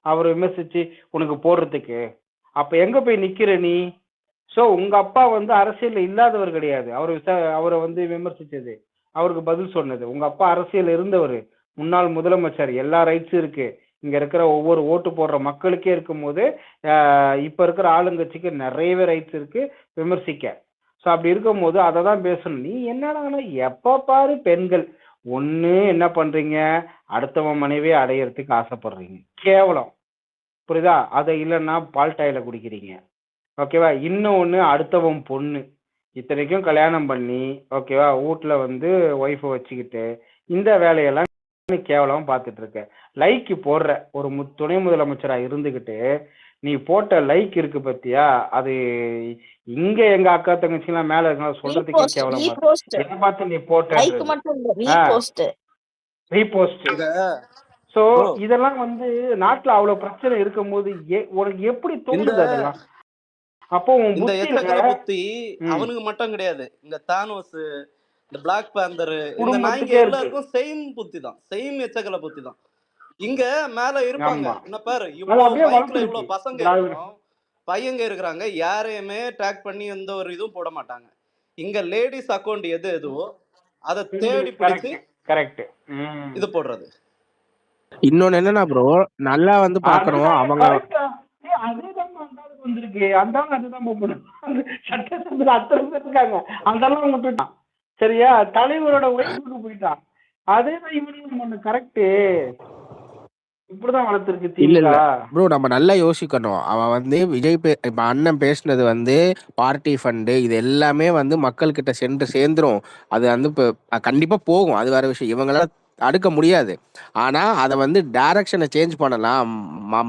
அவர் விமர்சிச்சு உனக்கு போடுறதுக்கு. அப்ப எங்க போய் நிக்கிற நீ? சோ உங்க அப்பா வந்து அரசியல்ல இல்லாதவர் கிடையாது. அவரை வந்து விமர்சிச்சது, அவருக்கு பதில் சொன்னது. உங்க அப்பா அரசியல் இருந்தவர், முன்னாள் முதலமைச்சர், எல்லா ரைட்ஸும் இருக்கு. இங்க இருக்கிற ஒவ்வொரு ஓட்டு போடுற மக்களுக்கே இருக்கும்போது இப்ப இருக்கிற ஆளுங்கட்சிக்கு நிறையவே ரைட்ஸ் இருக்கு விமர்சிக்க. ஸோ அப்படி இருக்கும்போது அதை தான் பேசணும். நீ என்னன்னா எப்ப பாரு பெண்கள் ஒண்ணு என்ன பண்றீங்க, அடுத்தவன் மனைவியை அடையறதுக்கு ஆசைப்படுறீங்க, கேவலம். புரியுதா? அதை இல்லைன்னா பால் டாயில குடிக்கிறீங்க. ஓகேவா? இன்னொன்னு அடுத்தவன் பொண்ணு, இத்தனைக்கும் கல்யாணம் பண்ணி ஓகேவா வீட்டுல வந்து ஒய்ஃபை வச்சுக்கிட்டு இந்த வேலையெல்லாம் கேவலம் பார்த்துட்டு இருக்க. லைக் போடுற ஒரு துணை முதலமைச்சரா இருந்துகிட்டு நீ போட்ட லைக் இருக்கு பத்தியா, அது இங்க எங்க அக்கா தங்கச்சி எல்லாம் மேல இருக்க சொல்றதுக்கே கேவலமா இருக்கு. என்ன பார்த்து நீ போட்ட ரீபோஸ்ட். சோ இதெல்லாம் வந்து நாட்டுல அவ்வளவு பிரச்சனை இருக்கும் போது உனக்கு எப்படி தோணுது அதெல்லாம்? அப்போ இந்த எச்சக்கல புத்தி அவனுக்கு மட்டும் கிடையாது. இந்த தானோஸ், இந்த பிளாக் பேந்தர், இந்த நாய்ங்க எல்லாருக்கும் சேம் புத்தி தான், சேம் எச்சக்கல புத்தி தான். இங்க மேல இருப்பாங்க. என்ன பாரு, இவ்வளவு பைக்ல இவ்வளவு பசங்க இருக்கும், பையங்க இருக்கிறாங்க, யாரையுமே ட்ராக் பண்ணி எந்த ஒரு இதுவும் போட மாட்டாங்க. இங்க லேடிஸ் அக்கௌண்ட் எது எதுவோ அதை தேடி பிடிச்சு கரெக்ட் இது போடுறது. இன்னொன்னு என்னன்னா ப்ரோ, நல்லா வந்து பாக்கணும் அவங்க வந்திருக்கு அந்த அதுதான் சட்டசபையில அத்தனை பேர் இருக்காங்க, அதெல்லாம் விட்டுட்டான். சரியா? தலைவரோட ஒய்ஃபுக்கு போயிட்டான். அதேதான் இவனும் ஒண்ணு கரெக்ட். இப்படிதான் வளர்த்துருக்கு. இல்ல இல்ல ப்ரோ, நம்ம நல்லா யோசிக்கணும். அவன் வந்து விஜய் இப்ப அண்ணன் பேசினது வந்து பார்ட்டி ஃபண்டு, இது எல்லாமே வந்து மக்கள் கிட்ட சென்று சேர்ந்துரும். அது வந்து இப்ப கண்டிப்பா போகும், அது வேற விஷயம், இவங்களால தடுக்க முடியாது. ஆனா அதை வந்து டைரக்ஷனை சேஞ்ச் பண்ணலாம்,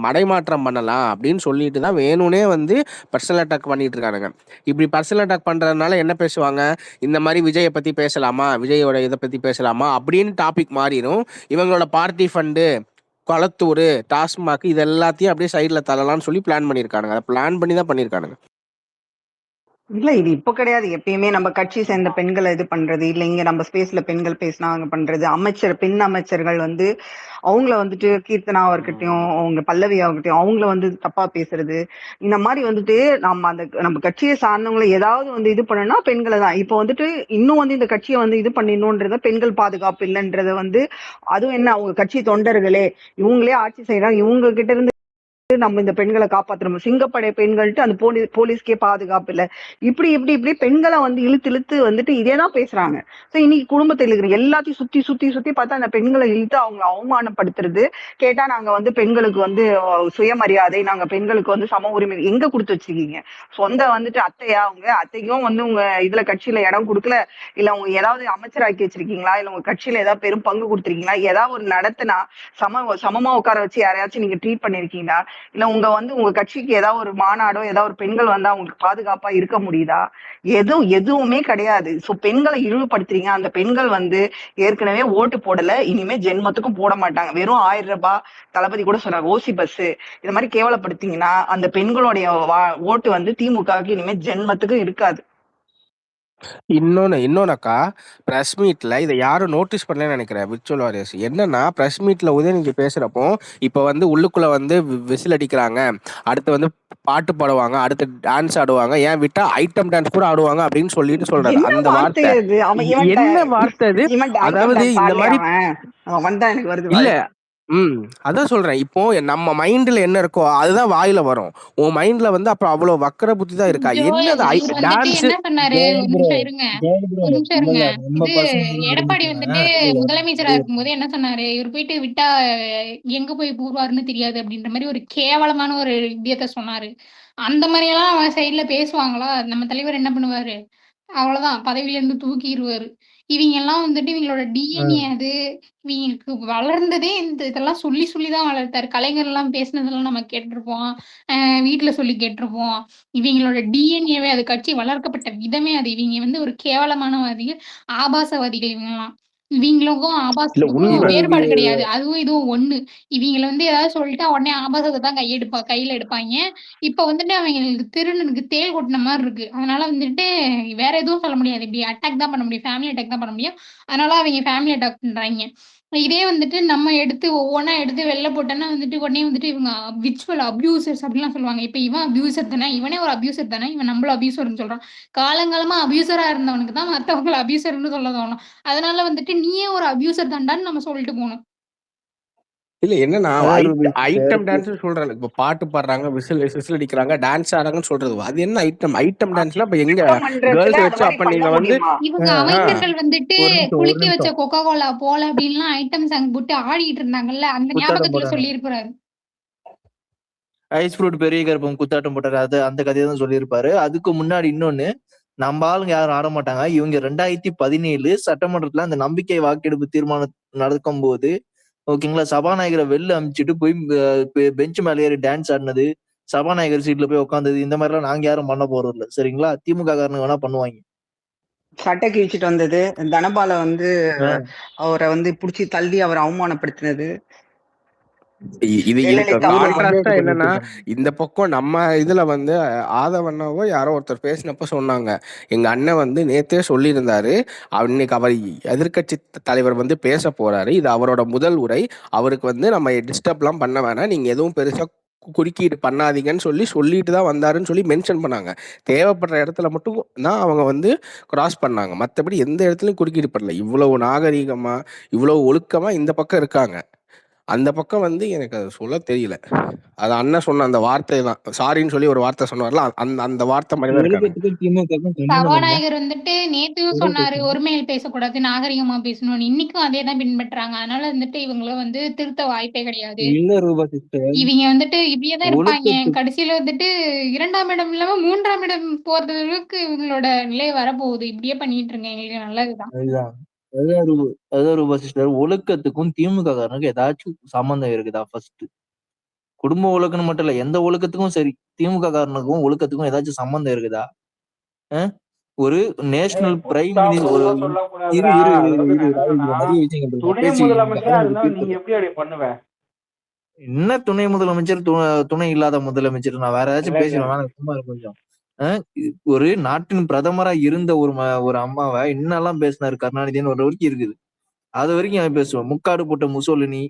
மடைமாற்றம் பண்ணலாம் அப்படின்னு சொல்லிட்டு தான் வேணும்னே வந்து பர்சனல் அட்டாக் பண்ணிட்டு இருக்கானுங்க. இப்படி பர்சனல் அட்டாக் பண்றதுனால என்ன பேசுவாங்க, இந்த மாதிரி விஜயை பத்தி பேசலாமா, விஜயோட இதை பத்தி பேசலாமா அப்படின்னு டாபிக் மாறிடும். இவங்களோட பார்ட்டி ஃபண்டு, கொளத்தூர், டாஸ்மாக், இது எல்லாத்தையும் அப்படியே சைட்ல தரலாம்னு சொல்லி பிளான் பண்ணியிருக்கானுங்க. அதை பிளான் பண்ணி தான் பண்ணியிருக்கானுங்க. இல்ல இது இப்ப கிடையாது, எப்பயுமே நம்ம கட்சி சேர்ந்த பெண்களை இது பண்றது, இல்ல இங்க நம்ம ஸ்பேஸ்ல பெண்கள் பேசினாங்க பண்றது, பெண் அமைச்சர்கள் வந்து அவங்கள வந்துட்டு கீர்த்தனாவா இருக்கட்டும், அவங்க பல்லவியா இருக்கட்டும், அவங்கள வந்து தப்பா பேசுறது, இந்த மாதிரி வந்துட்டு நம்ம கட்சியை சார்ந்தவங்களை ஏதாவது வந்து இது பண்ணணும்னா பெண்களை தான். இப்ப வந்துட்டு இன்னும் வந்து இந்த கட்சியை வந்து இது பண்ணிடணும்ன்றத, பெண்கள் பாதுகாப்பு இல்லைன்றத வந்து, அதுவும் என்ன அவங்க கட்சி தொண்டர்களே இவங்களே ஆட்சி செய்யறாங்க, இவங்க கிட்ட இருந்து நம்ம இந்த பெண்களை காப்பாற்றணும், சிங்கப்படை பெண்கள்ட்டு அந்த போலீஸ்க்கே பாதுகாப்பு இல்ல, இப்படி இப்படி இப்படி பெண்களை வந்து இழுத்து இழுத்து வந்துட்டு இதேதான் பேசுறாங்க. சோ இன்னைக்கு குடும்பத்தில் இருக்கிற எல்லாத்தையும் சுத்தி சுத்தி சுத்தி பார்த்தா அந்த பெண்களை இழுத்து அவங்களை அவமானப்படுத்துறது. கேட்டா நாங்க வந்து பெண்களுக்கு வந்து சுயமரியாதை, நாங்க பெண்களுக்கு வந்து சம உரிமை எங்க கொடுத்து வச்சிருக்கீங்க? சொந்த வந்துட்டு அத்தையா? உங்க அத்தைக்கும் வந்து உங்க இதுல கட்சியில இடம் கொடுக்கல, இல்ல உங்க ஏதாவது அமைச்சராக்கி வச்சிருக்கீங்களா, இல்ல உங்க கட்சியில ஏதாவது பெரும் பங்கு கொடுத்துருக்கீங்களா, ஏதாவது ஒரு நடத்தினா சமமா உட்கார வச்சு யாரையாச்சும் நீங்க ட்ரீட் பண்ணிருக்கீங்களா, இல்ல உங்க கட்சிக்கு ஏதாவது ஒரு மாநாடோ ஏதாவது ஒரு பெண்கள் வந்தா அவங்களுக்கு பாதுகாப்பா இருக்க முடியுதா? எதுவுமே கிடையாது. சோ பெண்களை இழிவுபடுத்துறீங்க. அந்த பெண்கள் வந்து ஏற்கனவே ஓட்டு போடல, இனிமே ஜென்மத்துக்கும் போட மாட்டாங்க. வெறும் 1000 ரூபாய், தளபதி கூட சொன்னார் ஓசி பஸ், இந்த மாதிரி கேவலப்படுத்தீங்கன்னா அந்த பெண்களுடைய ஓட்டு வந்து திமுகவுக்கு இனிமே ஜென்மத்துக்கும் இருக்காது. இன்னொன்னக்கா, பிரஸ் மீட்ல இதை யாரும் நோட்டீஸ் பண்ணலன்னு நினைக்கிறேன். விர்ச்சுவல் வாரியர்ஸ் என்னன்னா, பிரஸ் மீட்ல உதயநிதி பேசுறப்போ இப்ப வந்து உள்ளுக்குள்ள வந்து விசில் அடிக்கிறாங்க, அடுத்து வந்து பாட்டு பாடுவாங்க, அடுத்து டான்ஸ் ஆடுவாங்க, ஏன் விட்டா ஐட்டம் டான்ஸ் கூட ஆடுவாங்க அப்படின்னு சொல்லிட்டு சொல்றாரு. அந்த வார்த்தை என்ன வார்த்தை அது? அதாவது இந்த மாதிரி இல்ல, அதான் சொல்றேன். இப்போ நம்ம மைண்ட்ல என்ன இருக்கோ அதுதான் வாயில வரும். உன் மைண்ட்ல வந்து அப்புறம் அவ்வளவு வக்கர புத்தி தான் இருக்கா? என்னது டான்ஸ்? என்ன சொன்னாரு, ஒரு நிமிஷம் இருங்க, ஒரு நிமிஷம் இருங்க. இது எடப்பாடி வந்துட்டு முதலமைச்சரா இருக்கும்போது என்ன சொன்னாரு, இவர் போயிட்டு விட்டா எங்க போய் கூறுவாருன்னு தெரியாது அப்படின்ற மாதிரி ஒரு கேவலமான ஒரு வித்தியத்தை சொன்னாரு. அந்த மாதிரி எல்லாம் அவன் சைட்ல பேசுவாங்களா? நம்ம தலைவர் என்ன பண்ணுவாரு, அவ்வளவுதான், பதவியில இருந்து தூக்கிடுவாரு. இவங்க எல்லாம் வந்துட்டு இவங்களோட டிஎன்ஏ அது, இவங்களுக்கு வளர்ந்ததே இந்த இதெல்லாம் சொல்லி சொல்லிதான் வளர்த்தாரு. கலைஞர் எல்லாம் பேசினதெல்லாம் நம்ம கேட்டிருப்போம், வீட்டுல சொல்லி கேட்டிருப்போம். இவங்களோட டிஎன்ஏவே அது, கட்சி வளர்க்கப்பட்ட விதமே அது. இவங்க வந்து ஒரு கேவலமானவாதிகள், ஆபாசவாதிகள். இவங்கெல்லாம் இவங்களுக்கும் ஆபாசத்துக்கும் வேறுபாடு கிடையாது, அதுவும் இதுவும் ஒண்ணு. இவங்களை வந்து ஏதாவது சொல்லிட்டா உடனே ஆபாசத்தை தான் கையில எடுப்பாங்க. இப்ப வந்துட்டு அவங்களுக்கு திருநனுக்கு தேள் கொட்டின மாதிரி இருக்கு. அதனால வந்துட்டு வேற எதுவும் சொல்ல முடியாது, இப்படி அட்டாக் தான் பண்ண முடியும், ஃபேமிலி அட்டாக் தான் பண்ண முடியும். அதனால அவங்க ஃபேமிலி அட்டாக் பண்றாங்க. இதே வந்துட்டு நம்ம எடுத்து ஒவ்வொன்றா எடுத்து வெளில போட்டோன்னா வந்துட்டு உடனே வந்துட்டு இவங்க விர்ச்சுவல் அபியூசர்ஸ் அப்படிலாம் சொல்லுவாங்க. இப்போ இவன் அபியூசர் தானே, இவனே ஒரு அபியூசர் தானே, இவன் நம்மளும் அபியூசர்னு சொல்றான். காலங்காலமா அபியூசரா இருந்தவனுக்கு தான் மற்றவங்களை அபியூசர்னு சொல்ல தோணும். அதனால வந்துட்டு நீயே ஒரு அபியூசர் தாண்டான்னு நம்ம சொல்லிட்டு போகணும். இல்ல என்னன்னா அதான் ரூபி ஐட்டம் டான்ஸ் சொல்றாங்க. இப்ப பாட்டு பாடுறாங்க, விசில் அடிக்கிறாங்க, டான்ஸ் ஆடுறாங்கன்னு சொல்றது. அது என்ன ஐட்டம் டான்ஸ்னா இப்ப எங்க சட்டமன்றத்துல கேர்ள்ஸ் அந்த வச்சு மாதிரி அப்ப பண்ண நீங்க வந்து முடியுமா? இவங்க ஆ, அமைச்சர்கள் வந்துட்டு ஒரு நிமிஷம் ஒரு குலுக்கி வச்ச நிமிஷம் கொக்கா கோலா போல அப்படின்லாம் ஐட்டம் சாங் போட்டு ஆடிட்டு இருந்தாங்கல்ல, அந்த குத்தாட்டம் ஞாபகத்துல போட்டாங்க. சொல்லியிருக்கிறாரு. ஐஸ் ஃப்ரூட் பெரிய கருப்பம் குத்தாட்டம் போட்டாரு. அது அந்த கதையை தான் சொல்லியிருப்பாரு. அதுக்கு முன்னாடி இன்னொன்னு, நம்ம ஆளுங்க யாரும் ஆட மாட்டாங்க. இவங்க 2017 சட்டமன்றத்துல அந்த நம்பிக்கை வாக்கெடுப்பு தீர்மானம் நடக்கும் போது ஓகேங்களா, சபாநாயகரை வெளில அமிச்சிட்டு போய் பெஞ்ச் மேல ஏறி டான்ஸ் ஆடினது, சபாநாயகர் சீட்ல போய் உட்காந்தது, இந்த மாதிரி எல்லாம் நாங்க யாரும் பண்ண போறது இல்ல. சரிங்களா, திமுக காரனுங்க வேணா பண்ணுவாங்க. சட்டை கிழிச்சிட்டு வந்தது, தனபால வந்து அவரை வந்து புடிச்சு தள்ளி அவரை அவமானப்படுத்தினது, இது ஜெயலலிதா கான்ட்ராஸ்டா என்னன்னா, இந்த பக்கம் நம்ம இதுல வந்து ஆதவண்ணாவோ யாரோ ஒருத்தர் பேசினப்ப சொன்னாங்க, எங்க அண்ணன் வந்து நேத்தே சொல்லியிருந்தாரு, இன்னைக்கு அவர் எதிர்க்கட்சி தலைவர் வந்து பேச போறாரு, இது அவரோட முதல் உரை, அவருக்கு வந்து நம்ம டிஸ்டர்ப்லாம் பண்ண வேணாம், நீங்க எதுவும் பெருசா குறுக்கீடு பண்ணாதீங்கன்னு சொல்லிட்டு தான் வந்தாருன்னு சொல்லி மென்ஷன் பண்ணாங்க. தேவைப்படுற இடத்துல மட்டும் தான் அவங்க வந்து கிராஸ் பண்ணாங்க. மற்றபடி எந்த இடத்துலையும் குறுக்கீடு பண்ணல. இவ்வளவு நாகரீகமா, இவ்வளவு ஒழுக்கமா இந்த பக்கம் இருக்காங்க. அந்த பக்கம் வந்து எனக்கு அது சொல்ல தெரியல. அது அண்ணன் சொன்ன அந்த வார்த்தை தான், சாரின்னு சொல்லி ஒரு வார்த்தை சொன்னார்ல, அந்த வார்த்தை மாதிரி தான் இருக்காங்க. சபாநாயகர் வந்துட்டு நேத்தும் சொன்னாரு ஒருமையில் பேசக்கூடாது, நாகரிகமா பேசணும்னு. இன்னைக்கும் அதே தான் பின்பற்றாங்க. அதனால வந்துட்டு இவங்கள வந்து திருத்த வாய்ப்பே கிடையாது. இல்ல ரூபா சிஸ்டர், இவங்க வந்துட்டு இப்படியேதான் இருப்பாங்க. கடைசியில வந்துட்டு 2ஆம் இடம் இல்லாம 3ஆம் இடம் போறது அளவுக்கு இவங்களோட நிலை வரப்போகுது. இப்படியே பண்ணிட்டு இருங்க, எங்களுக்கு நல்லதுதான். அதான் ரூபா சிஸ்டர், ஒழுக்கத்துக்கும் திமுக காரனுக்கு ஏதாச்சும் சம்பந்தம் இருக்குதா? ஃபர்ஸ்ட் குடும்ப ஒழுக்கம்னு மட்டும் இல்ல, எந்த ஒழுக்கத்துக்கும் சரி, திமுக காரனுக்கும் ஒழுக்கத்துக்கும் ஏதாச்சும் சம்பந்தம் இருக்குதா? ஒரு நேஷனல் பிரைம் மினிஸ்டர், என்ன துணை முதலமைச்சர், துணை இல்லாத முதலமைச்சர், நான் வேற ஏதாச்சும் பேசுவேன் சும்மா கொஞ்சம். ஒரு நாட்டின் பிரதமரா இருந்த ஒரு அம்மாவை என்னெல்லாம் பேசினாரு கருணாநிதினு ஒரு வரைக்கும் இருக்குது. அது வரைக்கும் அவன் பேசுவான். முக்காடு போட்ட முசோலினி,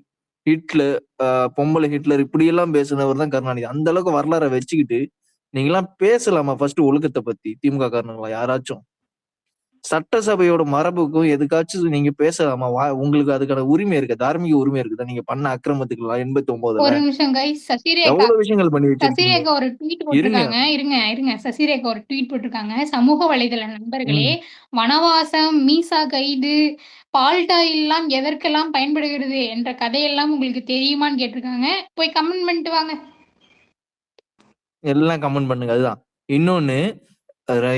ஹிட்லர், பொம்பளை ஹிட்லர், இப்படி எல்லாம் பேசினவர் தான் கருணாநிதி. அந்த அளவுக்கு வரலாறை வச்சுக்கிட்டு நீங்க எல்லாம் பேசலாமா ஃபர்ஸ்ட் ஒழுக்கத்தை பத்தி? திமுக காரணங்களா யாராச்சும் சட்டசபையோட மரபுக்கும் எதுக்காச்சும் நீங்க பேசலாமா? உங்களுக்கு அதுக்கான உரிமை இருக்கு, தார்மீக உரிமை இருக்குதா? நீங்க பண்ண அக்கிரமத்துக்குலாம் 89 ஒரு நிமிஷம் கைஸ், சசிரேகா எவ்வளவு விஷயங்கள் பண்ணி வச்சிருக்கீங்க. சசிரேகா ஒரு ட்வீட் போட்டிருக்காங்க. இருங்க சசிரேகா ஒரு ட்வீட் போட்டிருக்காங்க. சமூக வலைதள நண்பர்களே, வனவாசம், மீசா கைது, பால்டாயில் எல்லாம் எதற்கெல்லாம் பயன்படுகிறது என்ற கதையெல்லாம் உங்களுக்கு தெரியுமான்னு கேட்டிருக்காங்க. போய் கமெண்ட் பண்ணிட்டு வாங்க. எல்லாம் கமெண்ட் பண்ணுங்க. அதுதான் இன்னொன்னு,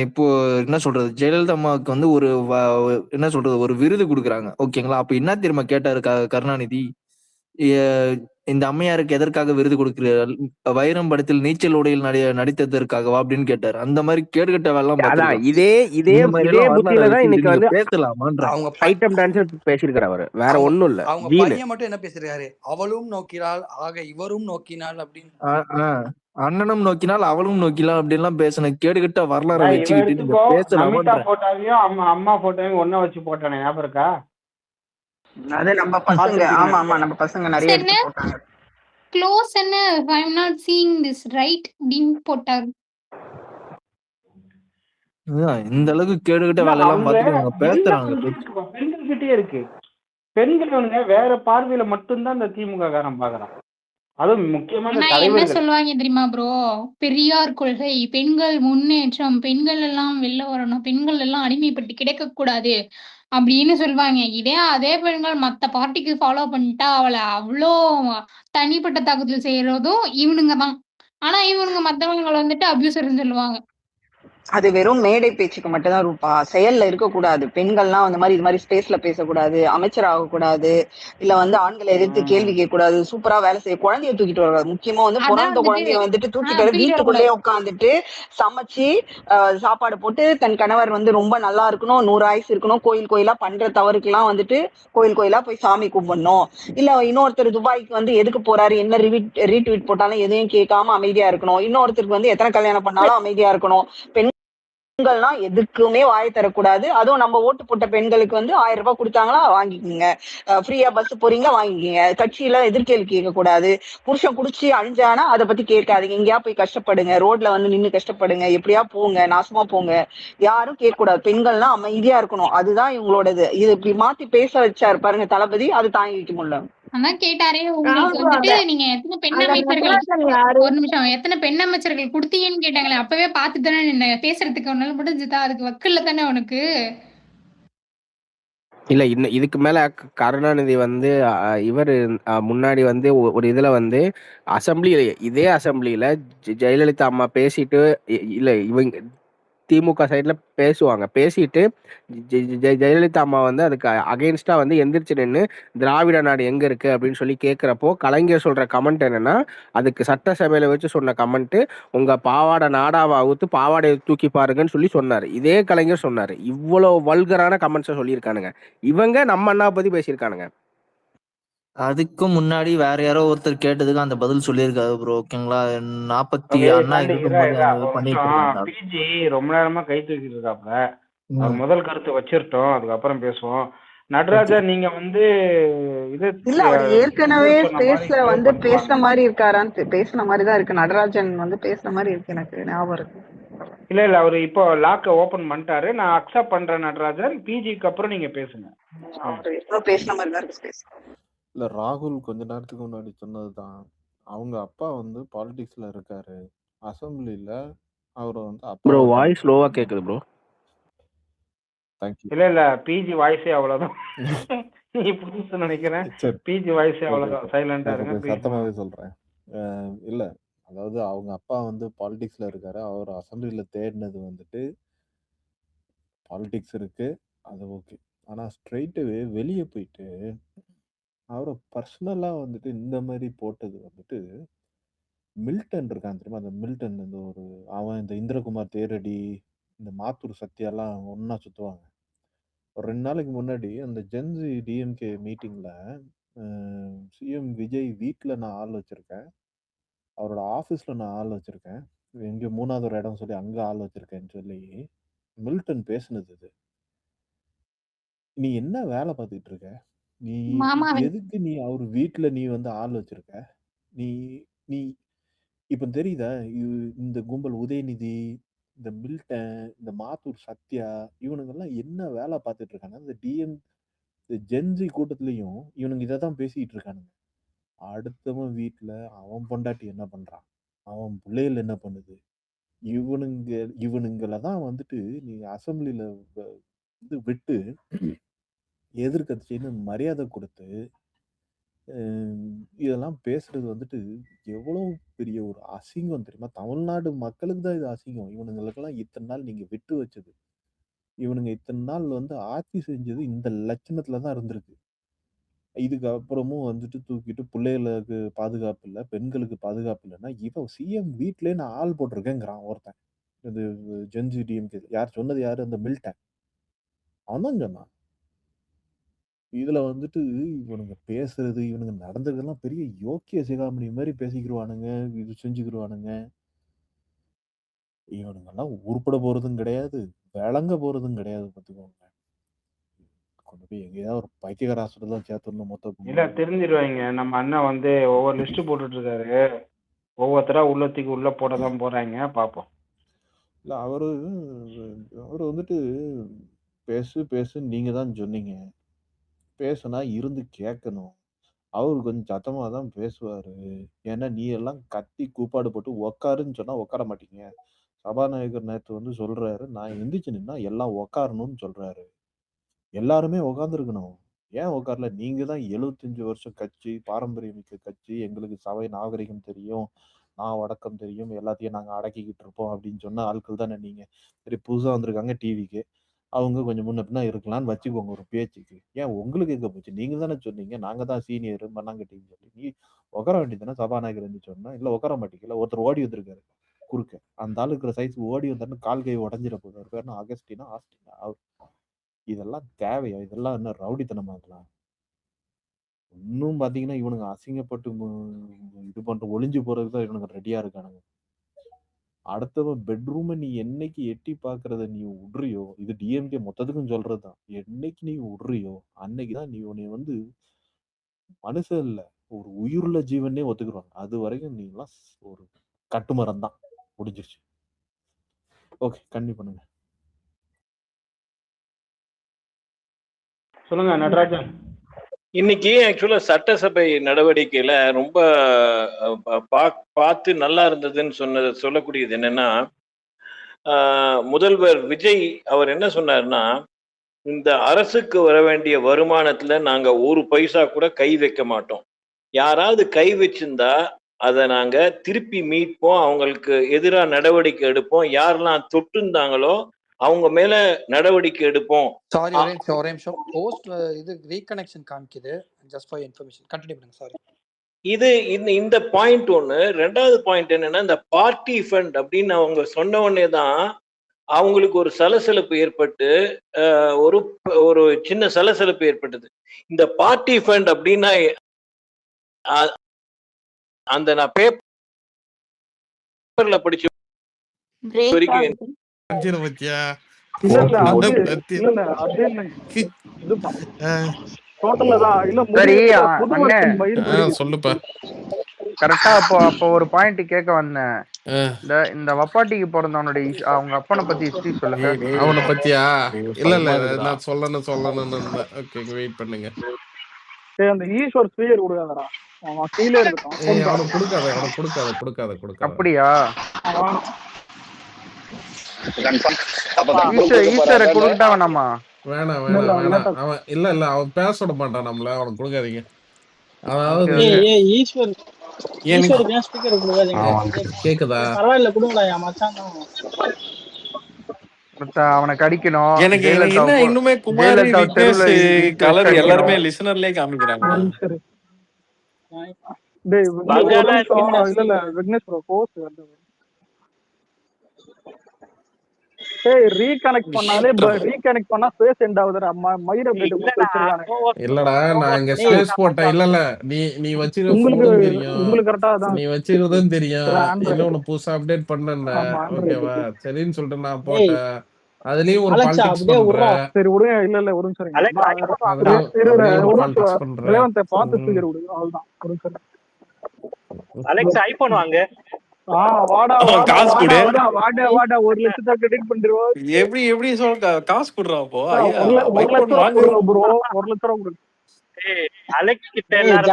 இப்போ என்ன சொல்றது, ஜெயலலிதா அம்மாவுக்கு வந்து ஒரு என்ன சொல்றது, ஒரு விருது கொடுக்குறாங்க ஓகேங்களா. அப்ப என்ன தெரியுமா கேட்டாரு கருணாநிதி, இந்த அம்மையாருக்கு எதற்காக விருது கொடுக்கிறீர்கள், வைரம் படத்தில் நீச்சல் உடையில் நடித்ததற்காகவா அப்படின்னு கேட்டாரு. அந்த மாதிரி கேடுகட்ட வேலை இதே புத்தியிலதான் இன்னைக்கு வந்து பேசலாமான்ற அவங்க ஐட்டம் டான்ஸ் பேசியிருக்காரு அவரு, வேற ஒண்ணும் இல்ல. அவங்க பையன் மட்டும் என்ன பேசுறாரு, அவளும் நோக்கினாள் ஆக இவரும் நோக்கினாள் அப்படின்னு. அண்ணனும் நோக்கினால் அவளும் நோக்கினால் அப்படி எல்லாம் பேசின கேடுகட்ட வரலாறு வச்சுக்கிட்டு நீங்க பேசலாமா? போட்டோவையும் அம்மா போட்டோவையும் ஒன்ன வச்சு போட்டானே, ஞாபகம் இருக்கா? அது நம்ம பசங்க, ஆமா ஆமா நம்ம பசங்க நிறைய எடுத்து போட்டாங்க. க்ளோஸ் என்ன, I am not seeing this right அப்படின்னு போட்டாரு. இந்த அளவுக்கு கேடுகட்ட வேலை எல்லாம் பாத்துட்டு பேசுறாங்க. பெண்கள் கிட்டே இருக்கு. பெண்கள் வந்து வேற பார்வையில மட்டும்தான் இந்த திமுக காரன் பாக்குறான். அதுவும் முக்கியமா என்ன சொல்லுவாங்க தெரியுமா ப்ரோ, பெரியார் கொள்கை, பெண்கள் முன்னேற்றம், பெண்கள் எல்லாம் வெளில வரணும், பெண்கள் எல்லாம் அடிமைப்பட்டு கிடைக்க கூடாது அப்படின்னு சொல்லுவாங்க. அதே பெண்கள் மத்த பார்ட்டிக்கு ஃபாலோ பண்ணிட்டா அவளை அவ்வளோ தனிப்பட்ட தாக்கத்தில் செய்யறதும் இவனுங்க தான். ஆனா இவனுங்க மத்தவங்களை வந்துட்டு அபியூசர்னு சொல்லுவாங்க. அது வெறும் மேடை பேச்சுக்கு மட்டும்தான் ரூபா, செயல்ல இருக்கக்கூடாது. பெண்கள்லாம் அந்த மாதிரி இது மாதிரி ஸ்பேஸ்ல பேசக்கூடாது, அமைச்சர் ஆகக்கூடாது, இல்ல வந்து ஆண்களை எதிர்த்து கேள்வி கேட்க கூடாது, சூப்பரா வேலை செய்ய, குழந்தைய தூக்கிட்டு வரக்கூடாது. முக்கியமா வந்து பிறந்த குழந்தைய வந்துட்டு தூக்கிட்டு வர வீட்டுக்குள்ளேயே உட்காந்துட்டு சமைச்சு சாப்பாடு போட்டு தன் கணவர் வந்து ரொம்ப நல்லா இருக்கணும், 100 ஆயுசு இருக்கணும், கோயிலா பண்ற தவறுக்கெல்லாம் வந்துட்டு கோயிலா போய் சாமி கும்பிடணும். இல்ல இன்னொருத்தர் துபாய்க்கு வந்து எதுக்கு போறாரு, என்ன ரீட்வீட் போட்டாலும் எதையும் கேட்காம அமைதியா இருக்கணும். இன்னொருத்தருக்கு வந்து எத்தனை கல்யாணம் பண்ணாலும் அமைதியா இருக்கணும். பெண் பெண்கள்லாம் எதுக்குமே வாய் தரக்கூடாது. அதுவும் நம்ம ஓட்டு போட்ட பெண்களுக்கு வந்து 1000 ரூபாய் கொடுத்தாங்களா வாங்கிக்கோங்க, ஃப்ரீயா பஸ் போறீங்க வாங்கிக்கோங்க, கட்சியில எதிர்கேள்வி கேட்க கூடாது, புருஷன் குடிச்சு அழிஞ்சானா அதை பத்தி கேட்காதீங்க, எங்கேயா போய் கஷ்டப்படுங்க, ரோட்ல வந்து நின்னு கஷ்டப்படுங்க, எப்படியா போங்க, நாசமா போங்க, யாரும் கேட்க கூடாது, பெண்கள்லாம் அமைதியா இருக்கணும், அதுதான் இவங்களோடது. இது இப்படி மாத்தி பேச வச்சாரு பாருங்க தளபதி, அது தாங்கிக்க முடியல. அதான் கேட்டாரே உங்களுக்கு வந்துட்டு நீங்க எத்தனை பெண் அமைச்சர்கள் ஒரு நிமிஷம் எத்தனை பெண் அமைச்சர்கள் குடுத்தீங்கன்னு கேட்டாங்களே, அப்பவே பார்த்துட்டு தானே நின்ன பேசுறதுக்கு ஒன்னால முடிஞ்சுதா? அதுக்கு வக்கில்ல தானே உனக்கு. இல்ல இன்னும் இதுக்கு மேல கருணாநிதி வந்து இவர் முன்னாடி வந்து ஒரு இதுல வந்து அசெம்பிளி, இதே அசெம்பிளியில ஜெயலலிதா அம்மா பேசிட்டு இல்ல இவங்க திமுக சைட்ல பேசுவாங்க, பேசிட்டு ஜெயலலிதா அம்மா வந்து அதுக்கு அகைன்ஸ்டா வந்து எந்திரிச்சு நின்று திராவிட நாடு எங்க இருக்கு அப்படின்னு சொல்லி கேட்கிறப்போ கலைஞர் சொல்ற கமெண்ட் என்னன்னா, அதுக்கு சட்டசபையில வச்சு சொன்ன கமெண்ட், உங்க பாவாடை நாடாவை அவுத்து பாவாடையை தூக்கி பாருங்கன்னு சொல்லி சொன்னாரு. இதே கலைஞர் சொன்னாரு. இவ்வளவு வல்கரான கமெண்ட்ஸை சொல்லியிருக்கானுங்க இவங்க. நம்ம அண்ணாவை பத்தி பேசியிருக்கானுங்க. அதுக்கும் முன்னாடி வேற யாரோ ஒருத்தர் கேட்டதுக்கு அந்த பதில் சொல்லியிருக்காரு ப்ரோ. ஓகேங்களா? 40 அண்ணா இருக்கும்போது பண்ணிட்டு பிஜி ரொம்ப நேரமா கை தூக்கிட்டு இருக்காப்ல. அவர் முதல் கருத்து வச்சிருட்டோம், அதுக்கப்புறம் பேசுவோம். நடராஜா நீங்க வந்து இது இல்ல அவர் ஏற்கனவே ஸ்பேஸ்ல வந்து பேசுன மாதிரி இருக்காரான்னு பேசுன மாதிரி தான் இருக்கு. நடராஜன் வந்து பேசுன மாதிரி இருக்கு, எனக்கு ஞாபகம் இருக்கு. இல்ல இல்ல அவரு இப்போ லாக்க ஓபன் பண்ணிட்டாரு. நான் அக்செப்ட் பண்றேன் நடராஜன். பிஜிக்கு அப்புறம் நீங்க பேசுங்க. பேசுன மாதிரி தான் இருக்கு ஸ்பேஸ். இல்ல ராகுல் கொஞ்ச நேரத்துக்கு முன்னாடி சொன்னதுதான், அவங்க அப்பா வந்து பாலிடிக்ஸ்ல இருக்காரு, அசம்பிளில அவரை வந்து ப்ரோ வாய்ஸ் ஸ்லோவா கேக்குது ப்ரோ. தேங்க்யூ. இல்ல இல்ல பிஜி வாய்ஸே அவ்வளவுதான். நீ புதுசு நினைக்கிறேன். பிஜி வாய்ஸே அவ்வளவுதான். சைலண்டா இருங்க. சத்தமாவே சொல்றேன். இல்ல அதாவது அவங்க அப்பா வந்து பாலிடிக்ஸ்ல இருக்காரு, அவர் அசம்பிளில தேடினது வந்துட்டு பாலிடிக்ஸ் இருக்கு, அது ஓகே. ஆனா ஸ்ட்ரெயிட்டாவே வெளியே போயிட்டு அவரை பர்சனலா வந்துட்டு இந்த மாதிரி போட்டது வந்துட்டு, மில்டன் இருக்கான் தெரியுமா? அந்த மில்டன் இந்த ஒரு அவன் இந்த இந்திரகுமார் தேரடி, இந்த மாத்தூர் சத்யாலாம் ஒண்ணா சுத்துவாங்க. ஒரு 2 நாளைக்கு முன்னாடி அந்த ஜென்சி டிஎம்கே மீட்டிங்ல சிஎம் விஜய் வீட்ல நான் ஆள் வச்சிருக்கேன், அவரோட ஆஃபீஸ்ல நான் ஆள் வச்சிருக்கேன், எங்க 3வது ஒரு இடம் சொல்லி அங்க ஆள் வச்சிருக்கேன்னு சொல்லி மில்டன் பேசுனது இது. நீ என்ன வேலை பார்த்துட்டு இருக்க? நீ எதுக்கு நீ அவர் வீட்ல நீ வந்து ஆள் வச்சிருக்க? நீ நீ இப்ப தெரியுதா? இந்த கும்பல் உதயநிதி, இந்த மில்டன், இந்த மாத்தூர் சத்யா இவனுங்கெல்லாம் என்ன வேலை பார்த்துட்டு இருக்காங்க? இந்த ஜென்சி கூட்டத்திலயும் இவனுங்க இதை தான் பேசிட்டு இருக்கானுங்க. அடுத்தவன் வீட்ல அவன் பொண்டாட்டி என்ன பண்றான், அவன் பிள்ளைகள் என்ன பண்ணுது, இவனுங்களை தான் வந்துட்டு நீ அசம்பிளில இது விட்டு எதிர்கட்சின்னு மரியாதை கொடுத்து இதெல்லாம் பேசுறது வந்துட்டு எவ்வளவு பெரிய ஒரு அசிங்கம் தெரியுமா? தமிழ்நாடு மக்களுக்கு தான் இது அசிங்கம். இவனுங்களுக்கெல்லாம் இத்தனை நாள் நீங்க விட்டு வச்சது, இவனுங்க இத்தனை நாள் வந்து ஆட்சி செஞ்சது இந்த லட்சணத்துல தான் இருந்திருக்கு. இதுக்கு அப்புறமும் வந்துட்டு தூக்கிட்டு பிள்ளைகளுக்கு பாதுகாப்பு இல்லை, பெண்களுக்கு பாதுகாப்பு இல்லைன்னா இவன் சிஎம் வீட்லயே நான் ஆள் போட்டிருக்கேங்கிறான் ஒருத்தன். இது ஜென்சி டிஎம்கே யார் சொன்னது? யாரு? அந்த மில்டன். அவன் தான் சொன்னான். இதுல வந்துட்டு இவனுங்க பேசுறது, இவனுங்க நடந்ததெல்லாம் பெரிய யோக்கிய சிகாமணி மாதிரி பேசிக்கிருவானுங்க, இது செஞ்சுக்கிருவானுங்க. இவனுங்கெல்லாம் உருப்பட போறதும் கிடையாது, விளங்க போறதும் கிடையாது. பார்த்துக்கோங்க, கொண்டு போய் எங்கேயாவது ஒரு பைத்தியகார ஹாஸ்பிட்டல் தான் சேர்த்துடணும் மொத்தம். இல்ல தெரிஞ்சிருவாங்க. நம்ம அண்ணன் வந்து ஒவ்வொரு லிஸ்ட் போட்டுட்டு இருக்காரு, ஒவ்வொருத்தரா உள்ளத்துக்கு உள்ள போட தான் போறாங்க, பார்ப்போம். இல்ல அவரு வந்துட்டு பேசு நீங்க தான் சொன்னீங்க, பேசுனா இருந்து கேட்கணும். அவரு கொஞ்சம் சத்தமா தான் பேசுவாரு. ஏன்னா நீ எல்லாம் கத்தி கூப்பாடு போட்டு உக்காருன்னு சொன்னா உட்கார மாட்டீங்க. சபாநாயகர் நேத்து வந்து சொல்றாரு, நான் எந்திரிச்சு நின்னா எல்லாம் உட்காரணும்னு சொல்றாரு. எல்லாருமே உட்கார்ந்துருக்கணும். ஏன் உட்காரல? நீங்க தான் 75 வருஷம் கட்சி, பாரம்பரியமிக்க கட்சி, எங்களுக்கு சபை நாகரிகம் தெரியும், நான் அடக்கம் தெரியும், எல்லாத்தையும் நாங்க அடக்கிக்கிட்டு இருப்போம் அப்படின்னு சொன்ன ஆட்கள் தானே நீங்க. சரி, புதுசா வந்திருக்காங்க டிவிக்கு, அவங்க கொஞ்சம் முன்ன பின்ன இருக்கலாம்னு வச்சுக்கோங்க ஒரு பேச்சுக்கு. ஏன் உங்களுக்கு எங்க போச்சு? நீங்க தானே சொன்னீங்க நாங்க தான் சீனியர் மண்ணாங்கட்டின்னு சொல்லி. நீ உட்கார வேண்டியதானே சபாநாயகர் வந்து சொன்னா? இல்ல உட்கார மாட்டீங்கல்ல. ஒருத்தர் ஓடி வந்திருக்காரு குறுக்க, அந்த ஆளு இருக்கிற சைஸ் ஓடி வந்தாருன்னு கால் கை உடஞ்சிட போகுது. அவர் பேர் அகஸ்டினா ஆஸ்டினா? இதெல்லாம் தேவையா? இதெல்லாம் என்ன ரவுடித்தனமா? இருக்கலாம் இன்னும் பாத்தீங்கன்னா இவனுங்க அசிங்கப்பட்டு இது பண்ற ஒளிஞ்சு போறதுக்கு தான் இவனுங்க ரெடியா இருக்கானுங்க. அடுத்தவன் பெட்ரூமை நீ என்னைக்கு எட்டி பார்க்கறத நீ விடுறியோ, இது டிஎம்கே மொத்தத்துக்கும் சொல்றதுதான். என்னைக்கு நீ விடுறியோ அன்னைக்குதான் நீ உன்னை வந்து மனுஷன் இல்ல, ஒரு உயிருள்ள ஜீவனே ஒத்துக்குருவாங்க. அது வரைக்கும் நீ எல்லாம் ஒரு கட்டுமரம் தான். முடிஞ்சிருச்சு. ஓகே, கண்டிப்பா பண்ணுங்க. சொல்லுங்க நடராஜன். இன்னைக்கு ஆக்சுவலா சட்டசபை நடவடிக்கையில ரொம்ப பார்த்து நல்லா இருந்ததுன்னு சொல்லக்கூடியது என்னன்னா, முதல்வர் விஜய் அவர் என்ன சொன்னார்னா, இந்த அரசுக்கு வர வேண்டிய வருமானத்துல நாங்க ஒரு பைசா கூட கை வைக்க மாட்டோம். யாராவது கை வச்சிருந்தா அதை நாங்க திருப்பி மீட்போம், அவங்களுக்கு எதிராக நடவடிக்கை எடுப்போம், யாரெல்லாம் தொட்டு இருந்தாங்களோ அவங்க மேல நடவடிக்கை எடுப்போம். சாரி, ஒரே நிமிஷம். போஸ்ட் இது ரீகனெக்ஷன் காமிக்குது. ஜஸ்ட் ஃபார் இன்ஃபர்மேஷன் கண்டினியூ பண்ணுங்க. சாரி. இது இந்த பாயிண்ட் ஒன்று. ரெண்டாவது பாயிண்ட் என்னன்னா, இந்த பார்ட்டி ஃபண்ட் அப்படின்னு அவங்க சொன்ன உடனே தான் அவங்களுக்கு ஒரு சலசலப்பு ஏற்பட்டு ஒரு சின்ன சலசலப்பு ஏற்பட்டது. இந்த பார்ட்டி ஃபண்ட் அப்படின்னா அந்த நான் பேப்பர்ல படிச்ச வரைக்கும் சொல்லுப்பா. கரெக்டா அப்போ ஒரு பாயிண்ட் கேட்க வந்தேன். இந்த வப்பாட்டிக்கு பிறந்தவனுடைய அவங்க அப்பனை பத்தி ஹிஸ்டரி சொல்லுங்க. அவனை பத்தியா? இல்ல நான் சொல்லணும்னு ஓகே, வெயிட் பண்ணுங்க. அந்த ஈஸ்வர் ஸ்பீக்கர் கொடுக்காதடா, அவன் கீழே இருக்கான். அவனுக்கு கொடுக்காத. அப்படியா? ஈஸ்வரை கொடுக்கிட்டா வேணாமா? வேணாம். அவன் இல்ல அவன் பேச விட மாட்டான் நம்மள. அவனுக்கு கொடுக்காதீங்க. அதாவது கேக்குதா? அவனை கடிக்கணும். எனக்கு இன்னுமே குமார் கலர் எல்லாருமே லிசனர்லயே காமிக்கிறாங்க. இல்ல விக்னேஷ் ப்ரோ போஸ்ட் வந்து ரீகனெக்ட் பண்ணா ஸ்பேஸ் எண்ட் ஆகுதுடா. மயிர அப்டேட் வச்சிருக்கானே. இல்லடா, நான் இங்க ஸ்பேஸ் போட்டேன். இல்ல நீ வச்சிருக்க உங்களுக்கு தெரியும். உங்களுக்கு கரெக்ட்டா தான் நீ வச்சிருக்கிறதும் தெரியும். இன்னொன்னு புதுசா அப்டேட் பண்ணேன்டா. ஓகேவா? சரின்னு சொல்லிட்டு நான் போட்டேன். அதுலயும் ஒரு பாலிடிக்ஸ் பண்றேன். சரி விடுங்க. இல்ல ஒரு நிமிஷம் ரேவந்த் பார்த்து ஸ்பீக்கர் விடுங்க. அவ்வளவுதான். ஒரு நிமிஷம். அலெக்ஸ் ஐபோன் வாங்க. வாடா காசு கொடு. வாடா 1 லட்சத்தை கிரெடிட் பண்ணிடுவோம். எப்படி சொல்ற? காசு குடுறா அப்போ. 1 லட்சம் வாங்குறோம் ப்ரோ. 1 லட்சம் ரூபாய் கொடு. அலெக்ஸ் கிட்ட எல்லாரும்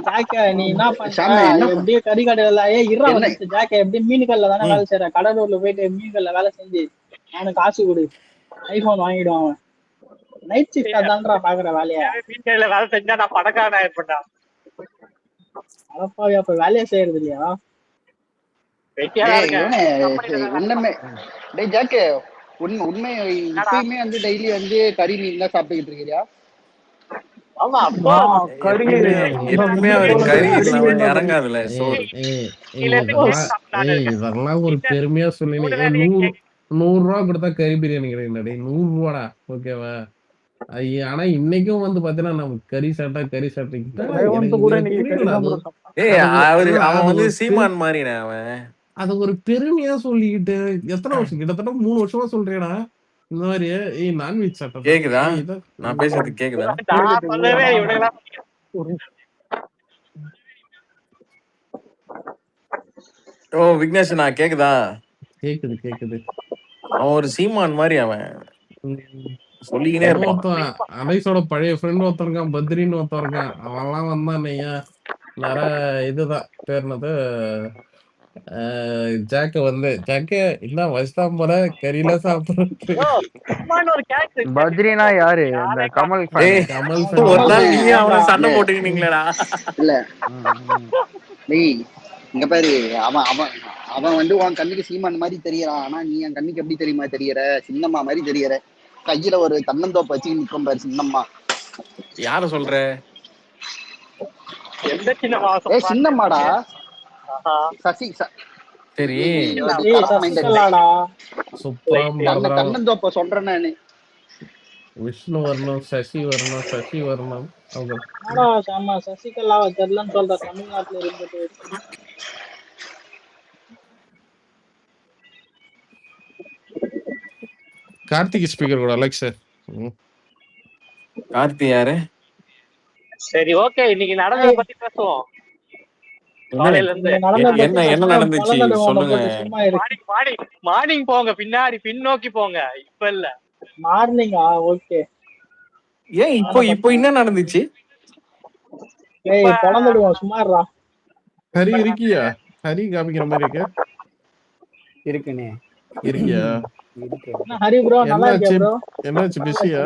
ஜாக்க நீ என்ன பண்ண? அப்படியே கறி கடையில இருறா வந்து ஜாக்க எப்படி மீன்கள்ல தானே வேலை செய்யற. கடலூர்ல போயிட்டு மீன்கள்ல வேலை செஞ்சு அவனுக்கு காசு கொடு. ஐபோன் வாங்கிடுவான் அவன். நைட் ஷிஃப்ட் தான்டா பாக்குற வேலையா. மீன்கள்ல வேலை செஞ்சா நான் பணக்காரன் ஆயிப்பேன்டா. அடப்பாவி, அப்ப வேலையை செய்யறது இல்லையா? உண்மை ஜாக்கு, உண்மை இப்பயுமே வந்து டெய்லி வந்து கறி மீன் தான் சாப்பிட்டுக்கிட்டு இருக்கிறியா? இதெல்லாம் ஒரு பெருமையா சொல்லி 100 ரூபா கொடுத்தா கறி பிரியாணி கிடையாது. 100 ரூபாடா. ஓகேவா? ஆனா இன்னைக்கும் வந்து பாத்தீங்கன்னா நம்ம கறி சாப்பிட்டா அவன் வந்து சீமான் மாதிரி அவன் அத ஒரு பெருமையா சொல்லிக்கிட்டு எத்தனை வருஷம், கிட்டத்தட்ட 3 வருஷமா சொல்றேடா இந்த மாதிரி. நான்வெஜ் சாப்பிட்டா கேக்குதா? நான் பேசுறது கேக்குதா? ஓ விக்னேஷ், நான் கேக்குதா? கேக்குது. அவன் ஒரு சீமான் மாதிரி அவன் சொல்லிக்கினே இருப்பான். அலைஸோட பழைய ஃப்ரெண்ட் ஒருத்தன் இருக்கான், பத்ரின்னு ஒருத்தன் இருக்கான். அவன்லாம் வந்தான் நிறைய இதுதான் பேர்னது. ஜாக்க வந்து என்ன வயசுதான் போல கறியில சாப்பிடுறது. பத்ரினா யாரு? இந்த கமல் சண்டை போட்டுக்கிட்டீங்களா? இல்ல இங்க பாரு, அவன் வந்து உன் கண்ணுக்கு சீமான் மாதிரி தெரியறான். ஆனா நீ என் கண்ணுக்கு எப்படி தெரியுமா தெரியற? சின்னம்மா மாதிரி தெரியற. கையில ஒரு தன்னந்தோப்பு வச்சு நிற்கும் பாரு சின்னம்மா. யார சொல்ற? சின்னம்மாடா. சசி. சரி, தன்னந்தோப்ப சொல்றேன் நானு. விஷ்ணு வரணும், சசி வரணும். சசிகலாவை தெரியலன்னு சொல்ற. தமிழ்நாட்டுல இருந்துட்டு கார்த்திக் ஸ்பீக்கர் கூட அலெக்ஸ். கார்த்தி யாரு? சரி ஓகே, இன்னைக்கு நடந்ததை பத்தி பேசுவோம். காலையில இருந்து என்ன நடந்துச்சு சொல்லுங்க. மார்னிங் போங்க, பின்னாடி பின்னோக்கி போங்க, இப்ப இல்ல மார்னிங்கா? ஓகே. ஏன் இப்போ என்ன நடந்துச்சு? பொழந்துடுவோம் சும்மாறா. ஹரி இருக்கியா? ஹரி காமிக்கிற மாதிரி இருக்கு. இருக்குனே இருக்கியா? ஹரி ப்ரோ நல்லா இருக்கியா ப்ரோ? என்னாச்சு பிஸியா?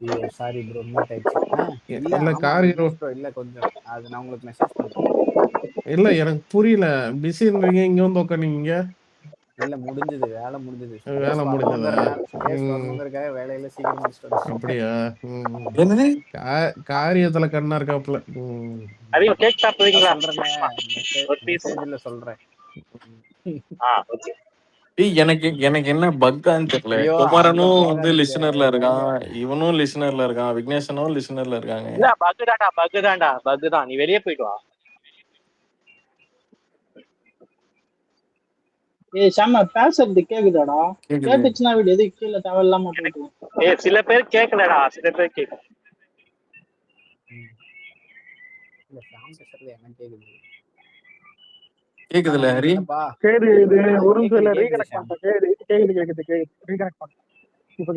ஐயோ சாரி ப்ரோ, மியூட் ஆயிடுச்சு. இல்ல கார் ஹீரோ இல்ல கொஞ்சம் அது நான் உங்களுக்கு மெசேஜ் பண்றேன். இல்ல எனக்கு புரியல, பிஸின்றீங்க, இங்க வந்து உட்காந்தீங்க. இல்ல முடிஞ்சது, வேலை முடிஞ்சது. வேலை முடிஞ்சதா? வேலையில சீக்கிரம் முடிச்சிட்டோம். அப்படியா? என்னது காரியத்துல கண்ணா இருக்காப்ல. அதிகம் கேக் சாப்பிடுவீங்களா? மெசேஜ்ல சொல்றேன். எனக்கு என்ன பக்கான்னு தெரியல. குமாரனும் வந்து லிசனர்ல இருக்கான், இவனும் லிசனர்ல இருக்கான், விக்னேஷனும் லிசனர்ல இருக்காங்க. இல்ல பக் தான், நீ வெளியே போயிட்டு வா. சாம பேசுறது கேக்குதாடா? கேட்டுச்சுன்னா வீடு எதுக்கு கீழே தேவையில்லாம போயிட்டு. சில பேர் கேட்கலடா, சில பேர் கேட்கல. இல்ல சாம் பேசுறது எனக்கு கேக்குது. கேக்குதுல ஹரி? கேக்குது. ஒரு நிமிஷம் இல்ல, ரீகனெக்ட் பண்ணிட்டேன். கேக்குது ரீகனெக்ட் பண்ணேன். இப்போ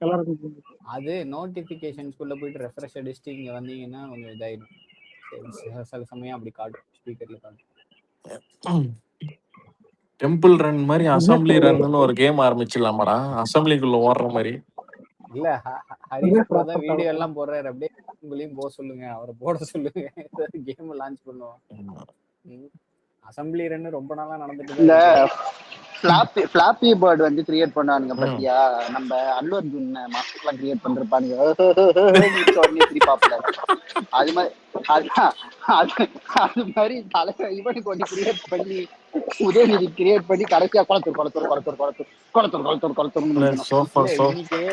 எல்லாருக்கும் அது நோட்டிபிகேஷன்ஸ்குள்ள போயிட்டு ரெஃப்ரெஷ் அடிச்சுட்டு இங்க வந்தீங்கன்னா கொஞ்சம் இதாயிடும். சில சமயம் அப்படி காட்டும், ஸ்பீக்கர்ல காட்டும். டெம்பிள் ரன் மாதிரி அசம்பிளி ரன்னு ஒரு கேம் ஆரம்பிச்சிடலாமாடா? அசம்பிளிக்குள்ள ஓடுற மாதிரி. இல்ல ஹரிஷ் ப்ரோ தான் வீடியோ எல்லாம் போடுறாரு, அப்படியே உங்களையும் போக சொல்லுங்க, அவரை போட சொல்லுங்க, கேம் லான்ச் பண்ணுவோம். அசம்பிளி ரன் ரொம்ப நாளா நடந்துட்டு இந்த ஃபிளாப்பி பேர்ட் வந்து கிரியேட் பண்ணானுங்க பத்தியா? நம்ம அல்லு அர்ஜுன் மாஸ்டர்லாம் கிரியேட் பண்ணிருப்பானுங்க. உடனே திருப்பாப்ல அது மாதிரி அது மாதிரி தலைவர் இவனுக்கு ஒண்ணு கிரியேட் பண்ணி உதயநிதி கிரியேட் பண்ணி கடைசியா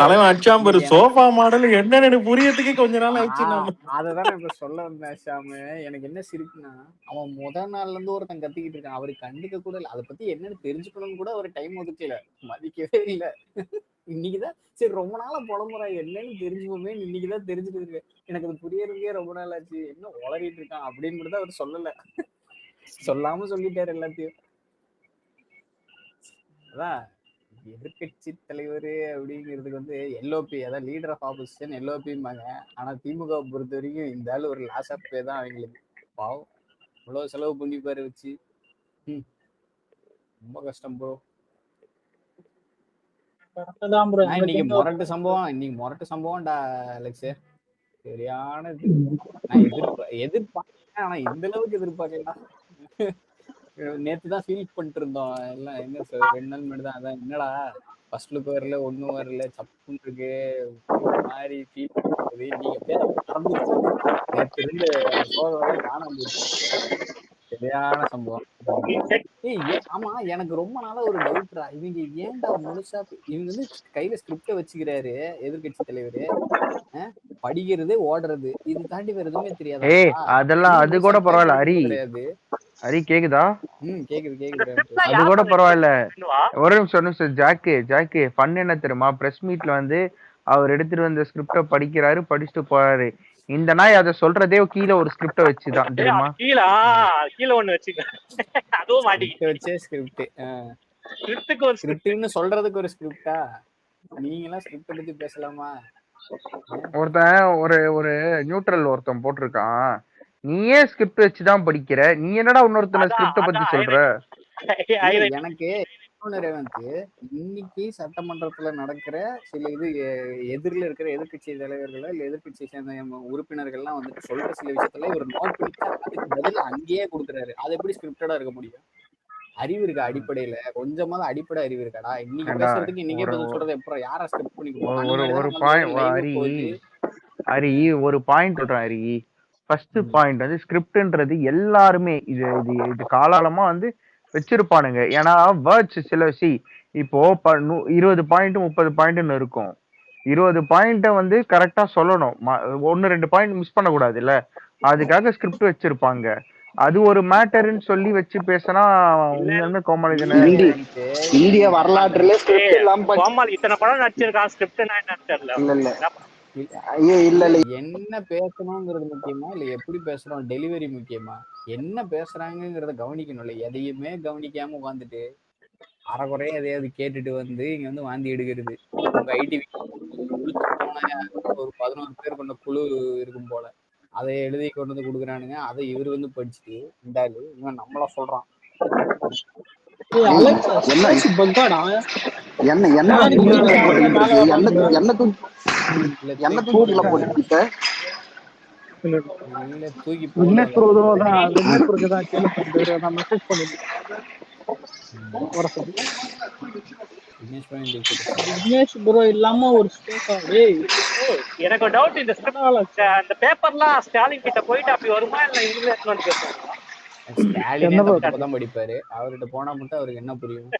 தலைவன் அச்சாம்பரு சோஃபா மாடல் என்னன்னு புரியறதுக்கு கொஞ்ச நாள் ஆயிடுச்சு. அததான் இப்ப சொல்ல வந்தேன் ஷாமு. எனக்கு என்ன சிரிப்புனா, அவன் முதல் நாள்ல இருந்து ஒருத்தன் கத்திக்கிட்டு இருக்கான், அவரு கண்டுக்க கூட இல்லை, அதை பத்தி என்னன்னு தெரிஞ்சுக்கணும்னு கூட ஒரு டைம் ஒதுக்கல, மதிக்கவே இல்லை. இன்னைக்குதான் சரி ரொம்ப நாளா புலம்புறான், என்னன்னு தெரிஞ்சுக்கோமே, இன்னைக்குதான் தெரிஞ்சுட்டு இருக்கு, எனக்கு அது புரியறதுக்கே ரொம்ப நாள் ஆச்சு, என்ன உளறிட்டு இருக்கான் அப்படின்னு கூட அவர் சொல்லல, சொல்லாம சொல்லிட்டாரு எல்லாத்தையும். அதான் எதிர்கட்சி தலைவர் அப்படிங்கிறதுக்கு வந்து எல்ஓபி, அதான் லீடர் ஆஃப் ஆப்போசிஷன் எல்ஓபிம்பாங்க. ஆனா திமுக பொறுத்த வரைக்கும் இந்த ஆள் ஒரு லாஸ் ஆஃப் பே தான் அவங்களுக்கு. பாவம் இவ்வளவு செலவு பண்ணிப்பாரு வச்சு, ரொம்ப கஷ்டம் ப்ரோ. இன்னைக்கு மொரட்டு சம்பவம்டா அலெக்ஸ், சரியான இது. நான் எதிர்பார்த்தேன், ஆனா இந்த அளவுக்கு எதிர்பார்க்கல. நேத்துதான் ஃபீல் பண்ணிட்டு இருந்தோம் எல்லாம், என்ன 2 நாள் முன்னாடி தான். அதான் என்னடா ஃபர்ஸ்ட் லுக் வரல, ஒண்ணும் வரல, சப்புன்னு இருக்கு, ஒரு மாதிரி ஃபீல் பண்ணுது. நீங்க அப்படியே மறந்துருச்சு, நேற்று இருந்து அந்த சோகம்லாம் காணாம போயிடுச்சு. சரியான சம்பவம். ஆமா, எனக்கு ரொம்ப நாளா ஒரு டவுட்ரா, இவங்க ஏன்டா முழுசா இவங்க வந்து கையில ஸ்கிரிப்ட வச்சுக்கிறாரு எதிர்கட்சி தலைவரு, படிக்கிறது ஓடுறது, இது தாண்டி வேற எதுவுமே தெரியாது. அதெல்லாம் அது கூட பரவாயில்ல ஹரி. ஹரி கேக்குதா? கேக்குது. அது கூட பரவாயில்ல. ஒரு நிமிஷம் ஜாக்கி ஃபன் என்ன தெரியுமா? பிரஸ் மீட்ல வந்து அவர் எடுத்துட்டு வந்த ஸ்கிரிப்ட படிக்கிறாரு, படிச்சுட்டு போறாரு. இந்த நாய் அதை சொல்றதே கீழே ஒரு ஸ்கிரிப்ட வச்சுதான் தெரியுமா? கீழே ஒண்ணு வச்சுக்க, அதுவும் மாட்டிக்கிட்டு வச்சே ஸ்கிரிப்ட்னு சொல்றதுக்கு ஒரு ஸ்கிரிப்டா? நீங்க எல்லாம் ஸ்கிரிப்ட பத்தி பேசலாமா? ஒருத்தன் ஒரு நியூட்ரல் ஒருத்தன் போட்டிருக்கான், நீயே ஸ்கிரிப்ட் வச்சுதான் படிக்கிற, நீ என்னடா இன்னொருத்தன ஸ்கிரிப்ட பத்தி சொல்ற? எனக்கு இன்னைக்கு சட்டமன்றத்துல நடக்கிற சில இது எதிரில இருக்கிற எதிர்கட்சி தலைவர்களோ இல்ல எதிர்கட்சி சேர்ந்த உறுப்பினர்கள்லாம் வந்துட்டு சொல்ற சில விஷயத்துல ஒரு நோட் பண்ணிட்டு அதுக்கு பதில் அங்கேயே கொடுக்குறாரு. அது எப்படி ஸ்கிரிப்டடா இருக்க முடியும்? அறிவு இருக்கா? அடிப்படையில கொஞ்சமாவது அடிப்படை அறிவு இருக்காடா? இன்னைக்கு பேசுறதுக்கு இன்னைக்கே பதில் சொல்றது எப்பறம்? யாரா ஸ்கிரிப்ட் பண்ணி ஹரி ஒரு பாயிண்ட் சொல்றேன் ஹரி. ஃபர்ஸ்ட் பாயிண்ட் வந்து ஸ்கிரிப்ட்ன்றது எல்லாருமே இது காலாலமா வந்து வச்சிருப்பானுங்க. ஏன்னா வேர்ட்ஸ் சில இப்போ 20 பாயிண்ட் 30 பாயிண்ட்னு இருக்கும். 20 பாயிண்ட வந்து கரெக்டா சொல்லணும், 1-2 பாயிண்ட் மிஸ் பண்ண கூடாது இல்ல, அதுக்காக ஸ்கிரிப்ட் வச்சிருப்பாங்க. அது ஒரு மேட்டர்ன்னு சொல்லி வச்சு பேசினா உண்மையாலுமே கோமாளி தானே. இந்திய வரலாற்றுல ஸ்கிரிப்ட் இல்லாம கோமாளி இத்தனை படம் நடிச்சிருக்கான், ஸ்கிரிப்ட்னா என்னன்னு தெரியல. என்ன பேசணுங்கிறது முக்கியமா இல்ல எப்படி பேசுறோம் டெலிவரி முக்கியமா? என்ன பேசுறாங்கிறத கவனிக்கணும். இல்ல எதையுமே கவனிக்காம உட்காந்துட்டு அறகுறையா எதையாவது கேட்டுட்டு வந்து இங்க வந்து வாந்தி எடுக்கிறது. உங்க ஐடி உளுத்து போன ஒரு 11 பேர் கொண்ட குழு இருக்கும் போல, அதை எழுதி கொண்டு வந்து கொடுக்குறானுங்க. அதை இவர் வந்து படிச்சுட்டு இந்தாரு இவன் நம்மள சொல்றான். தூக்கி விக்னேஷ் ப்ரோ இல்லாம ஒரு ஸ்பேஸ் எனக்கு ஒரு டவுட், இந்த ஸ்கிரிப்ட் அந்த பேப்பர்லாம் ஸ்டாலின் கிட்ட போயிட்டு அப்படி வருமா இல்ல இவங்களே எடுத்துட்டு பேசுவாங்க? ஸ்டாலினே தப்பு படிப்பாரு, அவர்கிட்ட போனா மட்டும் அவருக்கு என்ன புரியும்?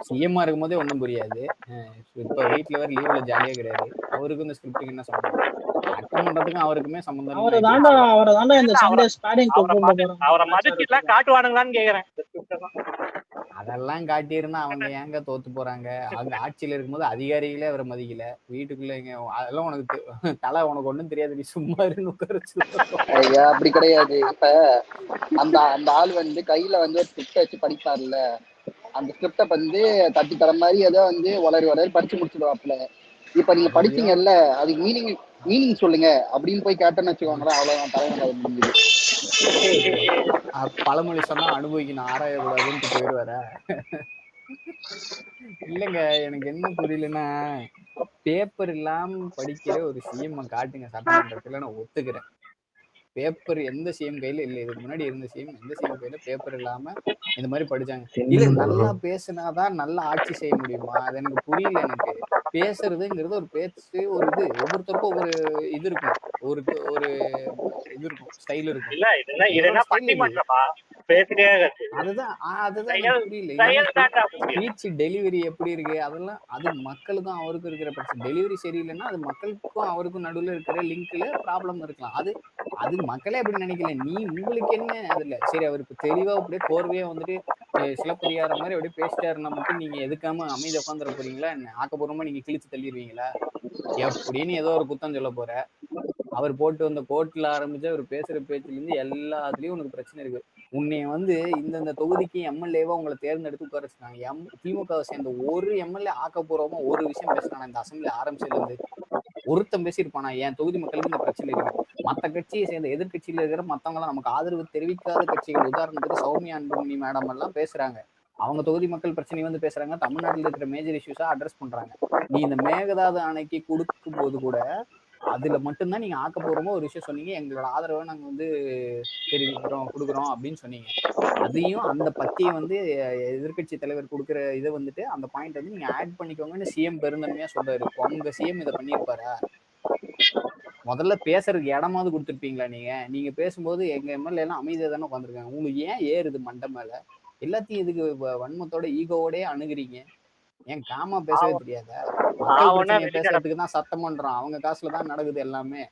சிஎம்மா இருக்கும் போதே ஒன்றும் புரியாது. இப்ப வீட்டுல வேற லீவ்ல ஜாலியா கிடையாது. அவருக்கும் இந்த ஸ்கிரிப்டுக்கு என்ன சம்பந்தம்? சட்டமன்றத்துக்கும் அவருக்குமே சம்பந்தம். அவரை மதிச்சுலாம் காட்டுவானுங்களான்னு கேக்குறேன். அதெல்லாம் காட்டியிருந்தா அவங்க ஏங்க தோத்து போறாங்க? அங்க ஆட்சியில இருக்கும்போது அதிகாரிகளே அவரை மதிக்கல. வீட்டுக்குள்ள இங்க அதெல்லாம் உனக்கு தலை உனக்கு ஒண்ணும் தெரியாது, நீ சும்மா இருந்து உட்காரச்சு. ஐயா அப்படி கிடையாது. இப்ப அந்த அந்த ஆள் வந்து கையில வந்து ஒரு ஸ்கிரிப்ட் வச்சு படிப்பார்ல, அந்த ஸ்கிரிப்டை வந்து தட்டி தர மாதிரி ஏதோ வந்து வளரி படிச்சு முடிச்சுடுவாப்புல. இப்ப நீங்க படிச்சீங்கல்ல, அதுக்கு மீனிங் சொல்லுங்க அப்படின்னு போய் கேட்டேன்னு வச்சுக்கோங்களேன், அவ்வளவுதான் தலைவன் முடிஞ்சது. பழமொழி சொன்னா அனுபவிக்கணும், ஆராயக்கூடாதுன்ட்டு போயிடுவார. இல்லைங்க, எனக்கு என்ன புரியலன்னா, பேப்பர் இல்லாம படிக்கிற ஒரு சிஎம் காட்டுங்க சட்டமன்றத்துல, நான் ஒத்துக்கிறேன். பேப்பர் எந்த சிஎம் கையில இல்ல, இதுக்கு முன்னாடி இருந்த சிஎம் எந்த சிஎம் கையில பேப்பர் இல்லாம இந்த மாதிரி படிச்சாங்க? இல்ல நல்லா பேசுனாதான் நல்லா ஆட்சி செய்ய முடியுமா? அது எனக்கு புரியல. எனக்கு பேசுறதுங்கிறது ஒரு பேச்சு, ஒரு இது ஒவ்வொருத்தருக்கும் ஒவ்வொரு இது இருக்கும், ஒரு ஒரு இது இருக்கும், ஸ்டைல் இருக்கும். அதுதான் எனக்கு புரியல. ஸ்பீச் டெலிவரி எப்படி இருக்கு அதெல்லாம் அது மக்களுக்கும் அவருக்கும் இருக்கிற பிரச்சனை. டெலிவரி சரியில்லைன்னா அது மக்களுக்கும் அவருக்கும் நடுவில் இருக்கிற லிங்க்ல ப்ராப்ளம் இருக்கலாம். அது மக்களே அப்படி நினைக்கல. நீ உங்களுக்கு என்ன அதுல சரி, அவருக்கு தெளிவா அப்படியே கோர்வையா வந்துட்டு சிலப்பதிகாரம் மாதிரி அப்படியே பேசிட்டாருன்னா மட்டும் நீங்க எதுக்காம அமைதி உட்காந்துட போறீங்களா என்ன? ஆக்கப்பூர்வமா நீங்க கிழிச்சு தள்ளிடுவீங்களா? எப்படின்னு ஏதோ ஒரு குத்தம் சொல்ல போற. அவர் போட்டு வந்த கோர்ட்ல ஆரம்பிச்சு அவர் பேசுற பேச்சுல இருந்து எல்லாத்துலயும் உனக்கு பிரச்சனை இருக்கு. உன்னைய வந்து இந்தந்த தொகுதிக்கு எம்எல்ஏவா உங்களை தேர்ந்தெடுத்து உட்கார வச்சிருக்காங்க. திமுகவை சேர்ந்த ஒரு எம்எல்ஏ ஆக்கப்பூர்வமா ஒரு விஷயம் பேசுறானா இந்த அசம்பிளி ஆரம்பிச்சதுல இருந்து? ஒருத்தம் பேசியிருப்பானா என் தொகுதி மக்களுக்கு இந்த பிரச்சனை இருக்கு? மற்ற கட்சியை சேர்ந்த எதிர்கட்சியில இருக்கிற மத்தவங்க எல்லாம் நமக்கு ஆதரவு தெரிவிக்காத கட்சிகள், உதாரணத்துக்கு சௌமியா அன்புமணி மேடம் எல்லாம் பேசுறாங்க. அவங்க தொகுதி மக்கள் பிரச்சனை வந்து பேசுறாங்க, தமிழ்நாட்டில் இருக்கிற மேஜர் இஷ்யூஸா அட்ரஸ் பண்றாங்க. நீ இந்த மேகதாது அணைக்கு கொடுக்கும் போது கூட அதுல மட்டும்தான் நீங்க ஆக்கப்பூர்வமா ஒரு விஷயம் சொன்னீங்க, எங்களோட ஆதரவை நாங்க வந்து தெரிவிக்கிறோம் கொடுக்குறோம் அப்படின்னு சொன்னீங்க. அதையும் அந்த பத்தியை வந்து எதிர்கட்சி தலைவர் கொடுக்குற இதை வந்துட்டு அந்த பாயிண்ட் வந்து நீங்க ஆட் பண்ணிக்கோங்கன்னு சிஎம் பெருந்தன்மையா சொல்றாரு. உங்க சிஎம் இதை பண்ணியிருப்பாரா? முதல்ல பேசுறதுக்கு இடமாவது கொடுத்துருப்பீங்களா? நீங்க பேசும்போது எங்க எம்எல்ஏ எல்லாம் அமைதியா தானே உட்காந்துருக்காங்க. உங்களுக்கு ஏன் ஏறுது மண்டை மேல? எல்லாத்தையும் இதுக்கு வன்மத்தோட ஈகோவோடய அணுகுறீங்க. ஏன் காமா பேசவே தெரியாதா? மக்கள் பிரச்சனையை பேசுறதுக்கு தான் சட்டமன்றம், அவங்க காசுல தான் நடக்குது எல்லாமே.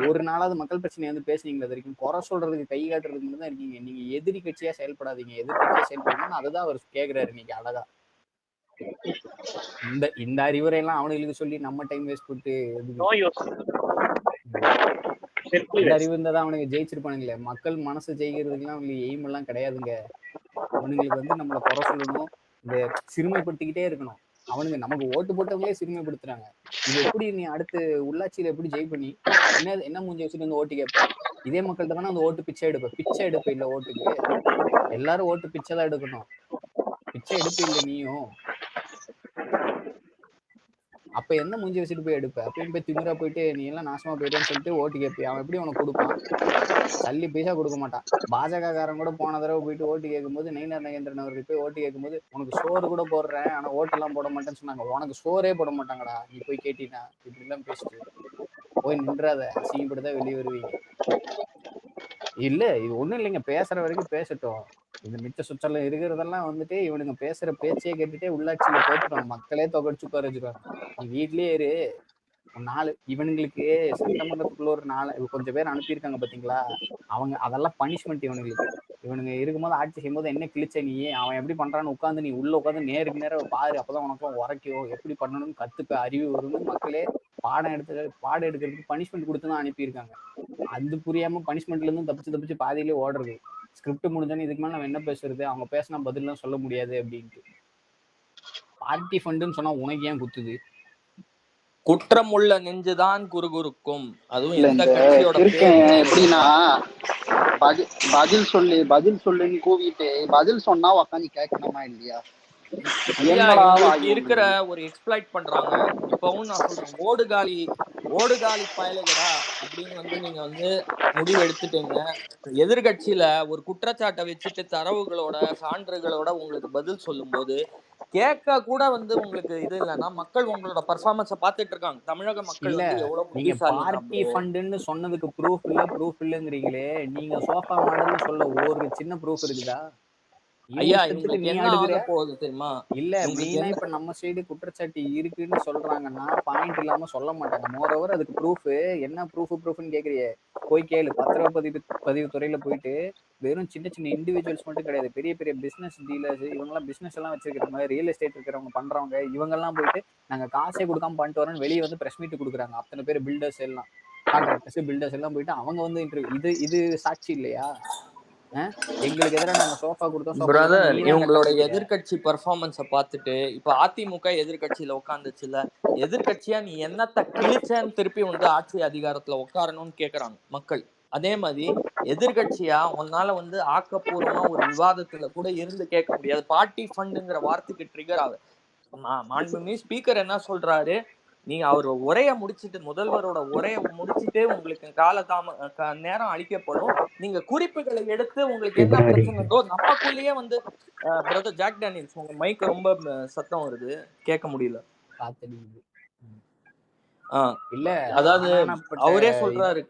ஒரு நாளாவது மக்கள் பிரச்சனையை வந்து பேசுனீங்களா? வரைக்கும் குறை சொல்றதுக்கு கை காட்டுறதுக்கு மட்டும் தான் இருக்கீங்க. நீங்க எதிரி கட்சியா செயல்படாதீங்க, எதிர்கட்சியா செயல்படுங்கன்னு அதுதான் அவர் கேக்குறாரு இன்னைக்கு அழகா. இந்த அறிவுரை எல்லாம் அவனுங்களுக்கு சொல்லி நம்ம டைம் வேஸ்ட் பண்ணிட்டு இந்த அறிவு இருந்தாதான் அவனுக்கு ஜெயிச்சிருப்பானுங்களே. மக்கள் மனசு ஜெயிக்கிறதுக்குலாம் அவங்களுக்கு எய்ம் எல்லாம் கிடையாதுங்க. அவனுங்களுக்கு வந்து நம்மளை குறை சொல்லணும், இந்த சிறுமைப்படுத்திக்கிட்டே இருக்கணும். அவனுங்க நமக்கு ஓட்டு போட்டவங்களே சிறுமைப்படுத்துறாங்க. இது எப்படி நீ அடுத்து உள்ளாட்சியில எப்படி ஜெய் பண்ணி என்ன மூஞ்சி வச்சுட்டு வந்து ஓட்டு கேட்ப? இதே மக்கள்கிட்ட தானே அந்த ஓட்டு பிச்சை எடுப்ப இல்ல ஓட்டுக்கு. எல்லாரும் ஓட்டு பிச்சை தான் எடுக்கணும், பிச்சை எடுப்பு இல்லை நீயும். அப்ப என்ன மூஞ்சி வச்சுட்டு போய் எடுப்ப? அப்பயும் போய் திமிரா போயிட்டு நீ எல்லாம் நாசமா போயிட்டேன்னு சொல்லிட்டு ஓட்டு கேட்பியா? அவன் எப்படி உனக்கு கொடுப்பான்? சல்லி பைசா கொடுக்க மாட்டான். பாஜக காரன் கூட போன தடவை போயிட்டு ஓட்டு கேட்கும்போது நயினார் நாகேந்திரன் அவர்கள் போய் ஓட்டு கேட்கும்போது உனக்கு சோறு கூட போடுறேன் ஆனா ஓட்டெல்லாம் போட மாட்டேன்னு சொன்னாங்க. உனக்கு சோறே போட மாட்டாங்கடா நீ போய் கேட்டீங்கன்னா. இப்படி எல்லாம் பேசிட்டு போய் நின்றாத, அசிங்கப்படுத்தா வெளியே வருவீங்க. இல்ல இது ஒண்ணும் இல்லைங்க, பேசுற வரைக்கும் பேசட்டும். இந்த மிச்ச சுற்றல இருக்கிறதெல்லாம் வந்துட்டு இவனுங்க பேசுற பேச்சையே கேட்டுட்டே உள்ளாட்சியில தோத்துருவாங்க. மக்களே தொகடிச்சு உட்கார வச்சிருவாங்க. நீ வீட்லயே இரு, 4 இவனுங்களுக்கு சட்டமன்றத்துக்குள்ள ஒரு 4 கொஞ்சம் பேர் அனுப்பியிருக்காங்க பாத்தீங்களா, அவங்க அதெல்லாம் பனிஷ்மெண்ட் இவனுங்களுக்கு. இவனுங்க இருக்கும்போது ஆட்சி செய்யும்போது என்ன கிழிச்ச நீ, அவன் எப்படி பண்றான்னு உட்காந்து நீ உள்ள உட்காந்து நேருக்கு நேரம் பாரு, அப்பதான் உனக்கும் உரைக்கும், எப்படி பண்ணணும்னு கத்துக்க, அறிவு வரும்னு மக்களே பாடம் எடுக்கிறதுக்கு பனிஷ்மெண்ட் கொடுத்து தான் அனுப்பியிருக்காங்க. அது புரியாம பனிஷ்மெண்ட்ல இருந்து தப்பிச்சு பாதியிலே ஓடுறது. ஸ்கிரிப்ட் முடிஞ்சோன்னு இதுக்கு மேல நம்ம என்ன பேசுறது, அவங்க பேசினா பதிலாம் சொல்ல முடியாது அப்படின்ட்டு. பார்ட்டி ஃபண்டுன்னு சொன்னா உனக்கு ஏன் குத்துது? குற்றம் உள்ள நெஞ்சுதான் குறுகுறுக்கும். அதுவும் இல்ல எந்த இந்த கட்சியோட இருக்கேன் பேர் எப்படின்னா பதில் சொல்லுன்னு கூவிட்டு பதில் சொன்னா உக்காந்து கேட்கணுமா இல்லையா? ஐயா, என்னடா உங்களுக்கு வாய் இருக்கிற ஒரு எக்ஸ்பிளாய்ட் பண்றாங்க. இப்பவும் நான் சொல்றேன், ஓடுகாலி பயலுகடா அப்படின்னு நீங்க முடிவு எடுத்துட்டீங்க. எதிர்கட்சியில ஒரு குற்றச்சாட்டை வச்சுட்டு தரவுகளோட சான்றுகளோட உங்களுக்கு பதில் சொல்லும் போது கேட்க கூட உங்களுக்கு இது இல்லைன்னா மக்கள் உங்களோட பர்ஃபார்மன்ஸை பார்த்துட்டு இருக்காங்க. தமிழக மக்கள் இல்ல எவ்வளவு நீங்க புத்திசாலினா பார்ட்டி ஃபண்டுன்னு சொன்னதுக்கு ப்ரூஃப் இல்லைங்கிறீங்களே, நீங்க சோஃபா மாடல்னு சொல்ல ஒரு சின்ன ப்ரூஃப் இருக்குதா? ஐயா, இஷ்டத்துக்கு இவங்களுக்கு நீ என்ன அடுக்குற. ஆக போகுது தெரியுமா? இல்ல மெயினா இப்ப நம்ம சைடு குற்றச்சாட்டு இருக்குன்னு சொல்றாங்கன்னா பாயிண்ட் இல்லாம சொல்ல மாட்டாங்க. மோரோவர் அதுக்கு ப்ரூஃப் என்ன ப்ரூஃப்னு கேக்குறியே, போய் கேளு. பதிவு துறையில போயிட்டு வெறும் சின்ன சின்ன இண்டிவிஜுவல்ஸ் மட்டும் கிடையாது, பெரிய பெரிய பிசினஸ் டீலர்ஸ், இவங்கெல்லாம் பிசினஸ் எல்லாம் வச்சிருக்கிறவங்க, ரியல் எஸ்டேட் இருக்கிறவங்க பண்றவங்க, இவங்கெல்லாம் போயிட்டு நாங்க காசே கொடுக்காம பண்ணிட்டு வரோம்னு வெளியே பிரஸ் மீட் கொடுக்குறாங்க. அத்தனை பேர் பில்டர்ஸ் எல்லாம், கான்ட்ராக்டர்ஸ், பில்டர்ஸ் எல்லாம் போயிட்டு அவங்க இன்டர்வியூ. இது சாட்சி இல்லையா? எங்களுக்கு எதிராக நாங்க சோஃபா கொடுத்தோம். பிரதர், இவங்களோட எதிர்கட்சி பர்ஃபார்மன்ஸை பார்த்துட்டு இப்ப அதிமுக எதிர்கட்சியில உட்காந்துச்சுல, எதிர்கட்சியா நீ என்னத்த கிழிச்சேன்னு திருப்பி ஆட்சி அதிகாரத்துல உட்காரணும்னு கேக்குறாங்க மக்கள். அதே மாதிரி எதிர்கட்சியா உன்னால ஆக்கப்பூர்வமா ஒரு விவாதத்துல கூட இருந்து கேட்க முடியாது. பார்ட்டி ஃபண்டுங்கிற வார்த்தைக்கு ட்ரிகர் ஆகுது. மாண்புமிகு ஸ்பீக்கர் என்ன சொல்றாரு, நீங்க அவர் உரைய முடிச்சுட்டு, முதல்வரோட உரைய முடிச்சுட்டு உங்களுக்கு நேரம் அளிக்கப்படும், நீங்க குறிப்புகளை எடுத்து உங்களுக்கு என்ன பிரச்சனைதோ நமக்குள்ளேயே பிரதர் ஜாக் டேனியல்ஸ், உங்க மைக் ரொம்ப சத்தம் வருது, கேட்க முடியல. இல்ல அதாவது அவரே சொல்றாரு,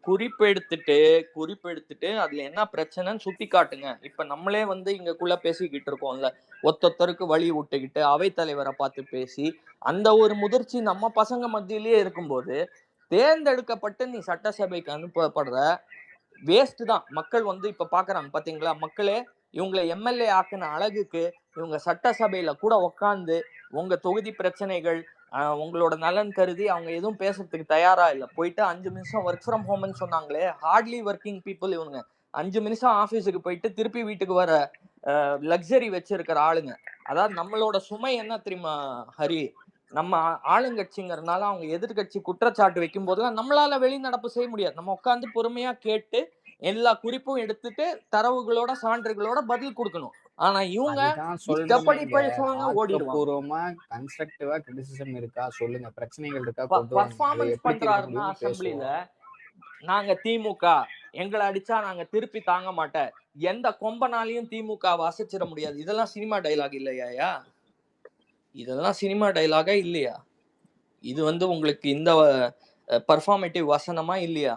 குறிப்பு எடுத்துட்டு அதுல என்ன பிரச்சனைன்னு சுட்டி காட்டுங்க. இப்ப நம்மளே இங்கக்குள்ள பேசிக்கிட்டு இருக்கோம்ல, ஒத்தொத்தருக்கு வழி விட்டுக்கிட்டு அவைத்தலைவரை பார்த்து பேசி அந்த ஒரு முதிர்ச்சி நம்ம பசங்க மத்தியிலேயே இருக்கும்போது தேர்ந்தெடுக்கப்பட்டு நீ சட்டசபைக்கு அனுப்பப்படுற வேஸ்ட் தான். மக்கள் இப்ப பாக்குறாங்க பாத்தீங்களா, மக்களே இவங்களை எம்எல்ஏ ஆக்குன அழகுக்கு இவங்க சட்டசபையில கூட உட்காந்து உங்க தொகுதி பிரச்சனைகள் உங்களோட நலன் கருதி அவங்க எதுவும் பேசுறதுக்கு தயாரா இல்லை. போயிட்டு 5 நிமிஷம் ஒர்க் ஃப்ரம் ஹோம்னு சொன்னாங்களே, ஹார்ட்லி ஒர்க்கிங் பீப்புள் இவங்க. 5 நிமிஷம் ஆபீஸுக்கு போயிட்டு திருப்பி வீட்டுக்கு வர லக்ஸரி வச்சிருக்கிற ஆளுங்க. அதாவது நம்மளோட சுமை என்ன தெரியுமா ஹரி, நம்ம ஆளுங்கட்சிங்கிறதுனால அவங்க எதிர்கட்சி குற்றச்சாட்டு வைக்கும் போதெல்லாம் நம்மளால வெளிநடப்பு செய்ய முடியாது. நம்ம உட்காந்து பொறுமையா கேட்டு எல்லா குறிப்பும் எடுத்துட்டு தரவுகளோட சான்றுகளோட பதில் கொடுக்கணும். ஆனா இவங்க ஆக்கப்பூர்வமா கன்ஸ்ட்ரக்டிவா கிரிட்டிசிசம் இருக்கா சொல்லுங்க, பிரச்சனைகள் இருக்கா, பர்ஃபார்மன்ஸ் பண்றாருன்னா அசெம்பிளில நாங்க திமுக, எங்களை அடிச்சா நாங்க திருப்பி தாங்க மாட்டேன், எந்த கொம்பனாலையும் திமுகவை அசைச்சிட முடியாது, இதெல்லாம் சினிமா டைலாக் இல்லையா? இதெல்லாம் சினிமா டைலாகா இல்லையா? இது உங்களுக்கு இந்த பர்ஃபார்மேட்டிவ் வசனமா இல்லையா?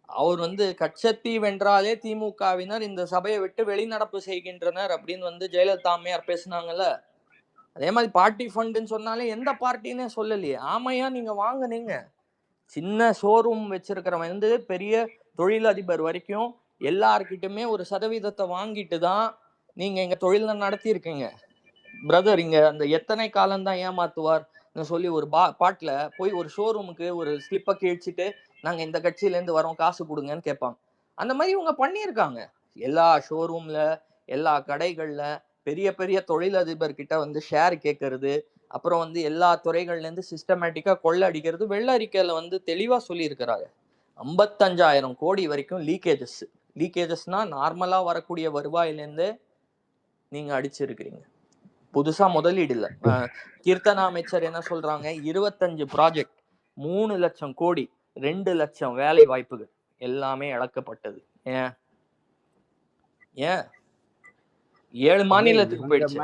அவர் கட்சத்தி வென்றாலே திமுகவினர் இந்த சபையை விட்டு வெளிநடப்பு செய்கின்றனர் அப்படின்னு ஜெயலலிதா அம்மையார் பேசினாங்கல்ல. அதே மாதிரி பார்ட்டி ஃபண்டுன்னு சொன்னாலே எந்த பார்ட்டின்னு சொல்லலையே. ஆமையா நீங்க வாங்கினீங்க. சின்ன ஷோரூம் வச்சிருக்கிறவன் பெரிய தொழிலதிபர் வரைக்கும் எல்லார்கிட்டயுமே ஒரு சதவீதத்தை வாங்கிட்டு தான் நீங்க இங்க தொழில நடத்தி இருக்கீங்க. பிரதர், இங்க அந்த எத்தனை காலம்தான் ஏமாத்துவார் சொல்லி ஒரு பாட்டுல போய் ஒரு ஷோரூமுக்கு ஒரு ஸ்லிப்பை கிழிச்சிட்டு நாங்க இந்த கட்சியில இருந்து வரோம் காசு கொடுங்கன்னு கேட்பாங்க. அந்த மாதிரி இவங்க பண்ணியிருக்காங்க. எல்லா ஷோரூம்ல, எல்லா கடைகள்ல பெரிய பெரிய தொழிலதிபர் கிட்ட ஷேர் கேட்கறது, அப்புறம் எல்லா துறைகள்ல இருந்து சிஸ்டமேட்டிக்கா கொள்ள அடிக்கிறது. வெள்ள அறிக்கையில தெளிவா சொல்லி இருக்கிறாங்க. 55,000 கோடி வரைக்கும் லீக்கேஜஸ்னா நார்மலா வரக்கூடிய வருவாயிலேருந்து நீங்க அடிச்சிருக்கிறீங்க. புதுசா முதலீடு இல்ல. கீர்த்தனா அமைச்சர் என்ன சொல்றாங்க, 25 ப்ராஜெக்ட், 3 லட்சம் கோடி, 2 லட்சம் வேலை வாய்ப்புகள் எல்லாமே இழக்கப்பட்டது. ஏன் 7 மாநிலத்துக்கு போயிடுச்சு.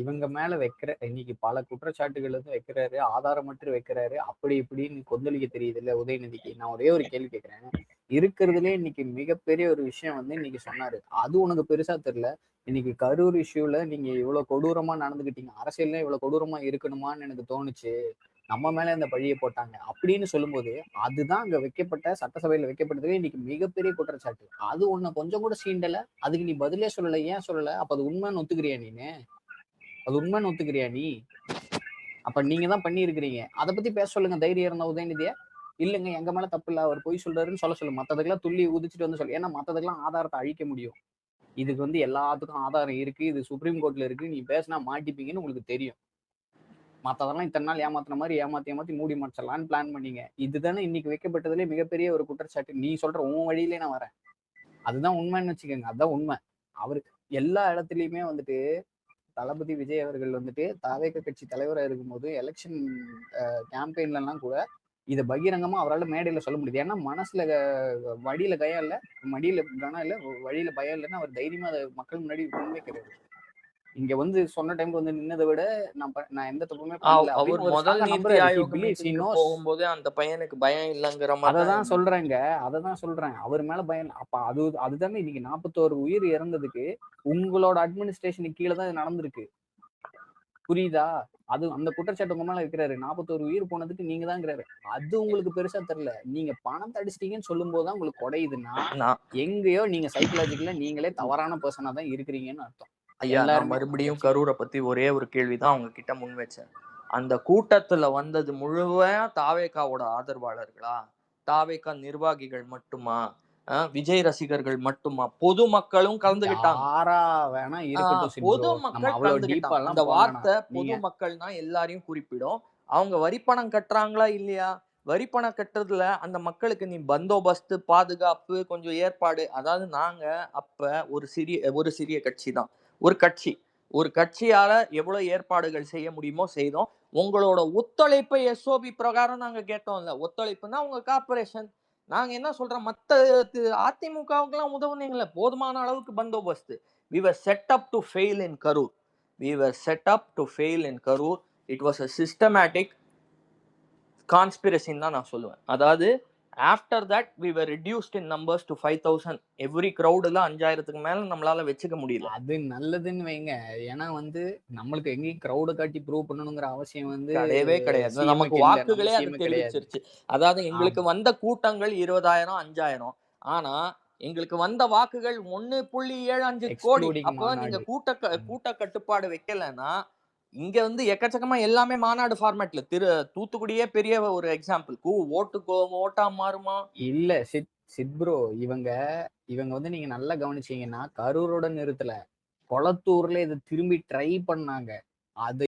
இவங்க மேல வைக்கிற இன்னைக்கு பல குற்றச்சாட்டுகள் வைக்கிறாரு, ஆதாரமற்று வைக்கிறாரு, அப்படி இப்படின்னு கொந்தளிக்க தெரியுது இல்ல உதயநிதிக்கு. நான் ஒரே ஒரு கேள்வி கேட்கிறேன். இருக்கிறதுலே இன்னைக்கு மிகப்பெரிய ஒரு விஷயம் இன்னைக்கு சொன்னாரு, அது உனக்கு பெருசா தெரியல. இன்னைக்கு கரூர் இஷ்யூல நீங்க இவ்வளவு கொடூரமா நடந்துகிட்டீங்க, அரசியல்ல இவ்வளவு கொடூரமா இருக்கணுமான்னு எனக்கு தோணுச்சு. நம்ம மேல இந்த பழியை போட்டாங்க அப்படின்னு சொல்லும்போது அதுதான் அங்க வைக்கப்பட்ட சட்டசபையில வைக்கப்பட்டதுக்கு இன்னைக்கு மிகப்பெரிய குற்றச்சாட்டு. அது உன்னை கொஞ்சம் கூட சீண்டல, அதுக்கு நீ பதிலே சொல்லல. ஏன் சொல்லல? அப்ப அது உண்மைன்னு ஒத்துக்கிறியா நீனு? அது உண்மைன்னு ஒத்துக்கிறியா நீ? அப்ப நீங்க தான் பண்ணி இருக்கிறீங்க. அதை பத்தி பேச சொல்லுங்க தைரியம் இருந்தா உதயநிதியா. இல்லைங்க எங்க மேல தப்பு இல்ல, அவர் பொய் சொல்றாருன்னு சொல்ல சொல்லு. மத்ததுக்கெல்லாம் துள்ளி உதிச்சுட்டு வந்து சொல்லு. ஏன்னா மத்ததுக்கெல்லாம் ஆதாரத்தை அழிக்க முடியும். இதுக்கு வந்து எல்லாத்துக்கும் ஆதாரம் இருக்கு, இது சுப்ரீம் கோர்ட்ல இருக்கு, நீ பேசினா மாட்டிப்பீங்கன்னு உங்களுக்கு தெரியும். மத்ததெல்லாம் இத்தனை நாள் ஏமாத்துன மாதிரி ஏமாத்தி மூடி மறைச்சிடலான்னு பிளான் பண்ணீங்க. இதுதானே இன்னைக்கு வைக்கப்பட்டதுல மிகப்பெரிய ஒரு குற்றச்சாட்டு. நீ சொல்ற உன் வழியிலே நான் வரேன், அதுதான் உண்மைன்னு வச்சுக்கோங்க. அதுதான் உண்மை. அவருக்கு எல்லா இடத்துலயுமே வந்துட்டு தளபதி விஜய் அவர்கள் வந்துட்டு தாவேக கட்சி தலைவரா இருக்கும்போது எலெக்ஷன் கேம்பெயின்ல எல்லாம் கூட இதை பகிரங்கமா அவரால் மேடையில சொல்ல முடியுது. ஏன்னா மனசுல வழியில கயம் இல்ல, மடியில கனம் இல்ல, வழியில பயம் இல்லைன்னு அவர் தைரியமா அதை மக்கள் முன்னாடி முன்வைக்கிறாரு. இங்க வந்து சொன்ன டைம்ல வந்து நின்னதை விட நான் எந்த தப்புமே பண்ணல அவர் அப்படின்னு ஒரு முதல் strong ஆ நீதி நம்புறாரு. He Aayog believes, he meeting knows. போகும்போது அந்த பையனுக்கு பயம் இல்லைங்கிற மாதிரி அததான் சொல்றேங்க, அததான் சொல்றேன். அவர் மேல பயம். அப்ப அதுதானே இன்னைக்கு 41 உயிர் இறந்ததுக்கு உங்களோட அட்மினிஸ்ட்ரேஷனுக்கு கீழே தான் இது நடந்திருக்கு. புரியுதா? அது அந்த குற்றச்சாட்டு உங்க மேல இருக்கிறாரு. 41 உயிர் போனதுக்கு நீங்க தான்ங்கிறாரு. அது உங்களுக்கு பெருசா தெரியல. நீங்க பணத்தை அடிச்சிட்டீங்கன்னு சொல்லும் போதுதான் உங்களுக்கு குறையுதுன்னா எங்கேயோ நீங்க சைக்கலாஜிக்கலா நீங்களே தவறான பர்சனா தான் இருக்கிறீங்கன்னு அர்த்தம். ஐயா, நான் எல்லாருமே மறுபடியும் கரூரை பத்தி ஒரே ஒரு கேள்விதான் அவங்க கிட்ட முன் வச்சேன். அந்த கூட்டத்துல வந்தது முழுவதும் தாவேகாவோட ஆதரவாளர்களா, தாவேகா நிர்வாகிகள் மட்டுமா, விஜய் ரசிகர்கள் மட்டுமா, பொதுமக்களும் கலந்துகிட்டாங்க. யாரா வேணா இருக்கட்டும் சிட் ப்ரோ, நம்ம பொதுமக்கள் அவ்வளவு டீப்பா கலந்துகிட்டாங்க. எல்லாம் அந்த போக வேணாம். வார்த்தை நீங்க பொதுமக்கள்னா எல்லாரையும் குறிப்பிடும். அவங்க வரிப்பணம் கட்டுறாங்களா இல்லையா, வரிப்பணம் கட்டுறதுல அந்த மக்களுக்கு நீ பந்தோபஸ்து, பாதுகாப்பு, கொஞ்சம் ஏற்பாடு, அதாவது நாங்க அப்ப ஒரு சிறிய கட்சி தான், ஒரு கட்சியால எவ்வளவு ஏற்பாடுகள் செய்ய முடியுமோ செய்தோம். உங்களோட ஒத்துழைப்பை எஸ்ஓபி பிரகாரம் நாங்க கேட்டோம்ல. ஒத்துழைப்புன்னா உங்க கார்பரேஷன். நாங்க என்ன சொல்றோம், மத்த அதிமுகவுக்கு எல்லாம் உதவுனீங்களே, போதுமான அளவுக்கு பந்தோபஸ்து. we were set up to fail in Karur. It was a systematic conspiracy தான் நான் சொல்லுவேன். அதாவது after that we were reduced in numbers to 5,000. every crowdல 5,000க்கு மேல நம்மளால வச்சுக்க முடியல. அது நல்லதுன்னு வைங்க. ஏன்னா வந்து நம்மளுக்கு எங்கேயும் கிரௌட காட்டி ப்ரூவ் பண்ணணுங்கிற அவசியம் வந்து கிடையவே கிடையாது. நமக்கு வாக்குகளே அது தெரிவிச்சிருச்சு. அதாவது எங்களுக்கு வந்த கூட்டங்கள் 20,000 5,000. ஆனா எங்களுக்கு வந்த வாக்குகள் 1.75 கோடி. அப்போ நீங்க கூட்ட கட்டுப்பாடு வைக்கலன்னா இங்க வந்து எக்கச்சக்கமா எல்லாமே மாநாடு ஃபார்மேட்ல. தூத்துக்குடியே பெரிய ஒரு எக்ஸாம்பிள். ஓட்டா மாறுமா இல்ல சிட் ப்ரோ, இவங்க வந்து நீங்க நல்லா கவனிச்சீங்கன்னா கரூரோட நிறுத்தல, கொளத்தூர்ல இதை திரும்பி ட்ரை பண்ணாங்க. அது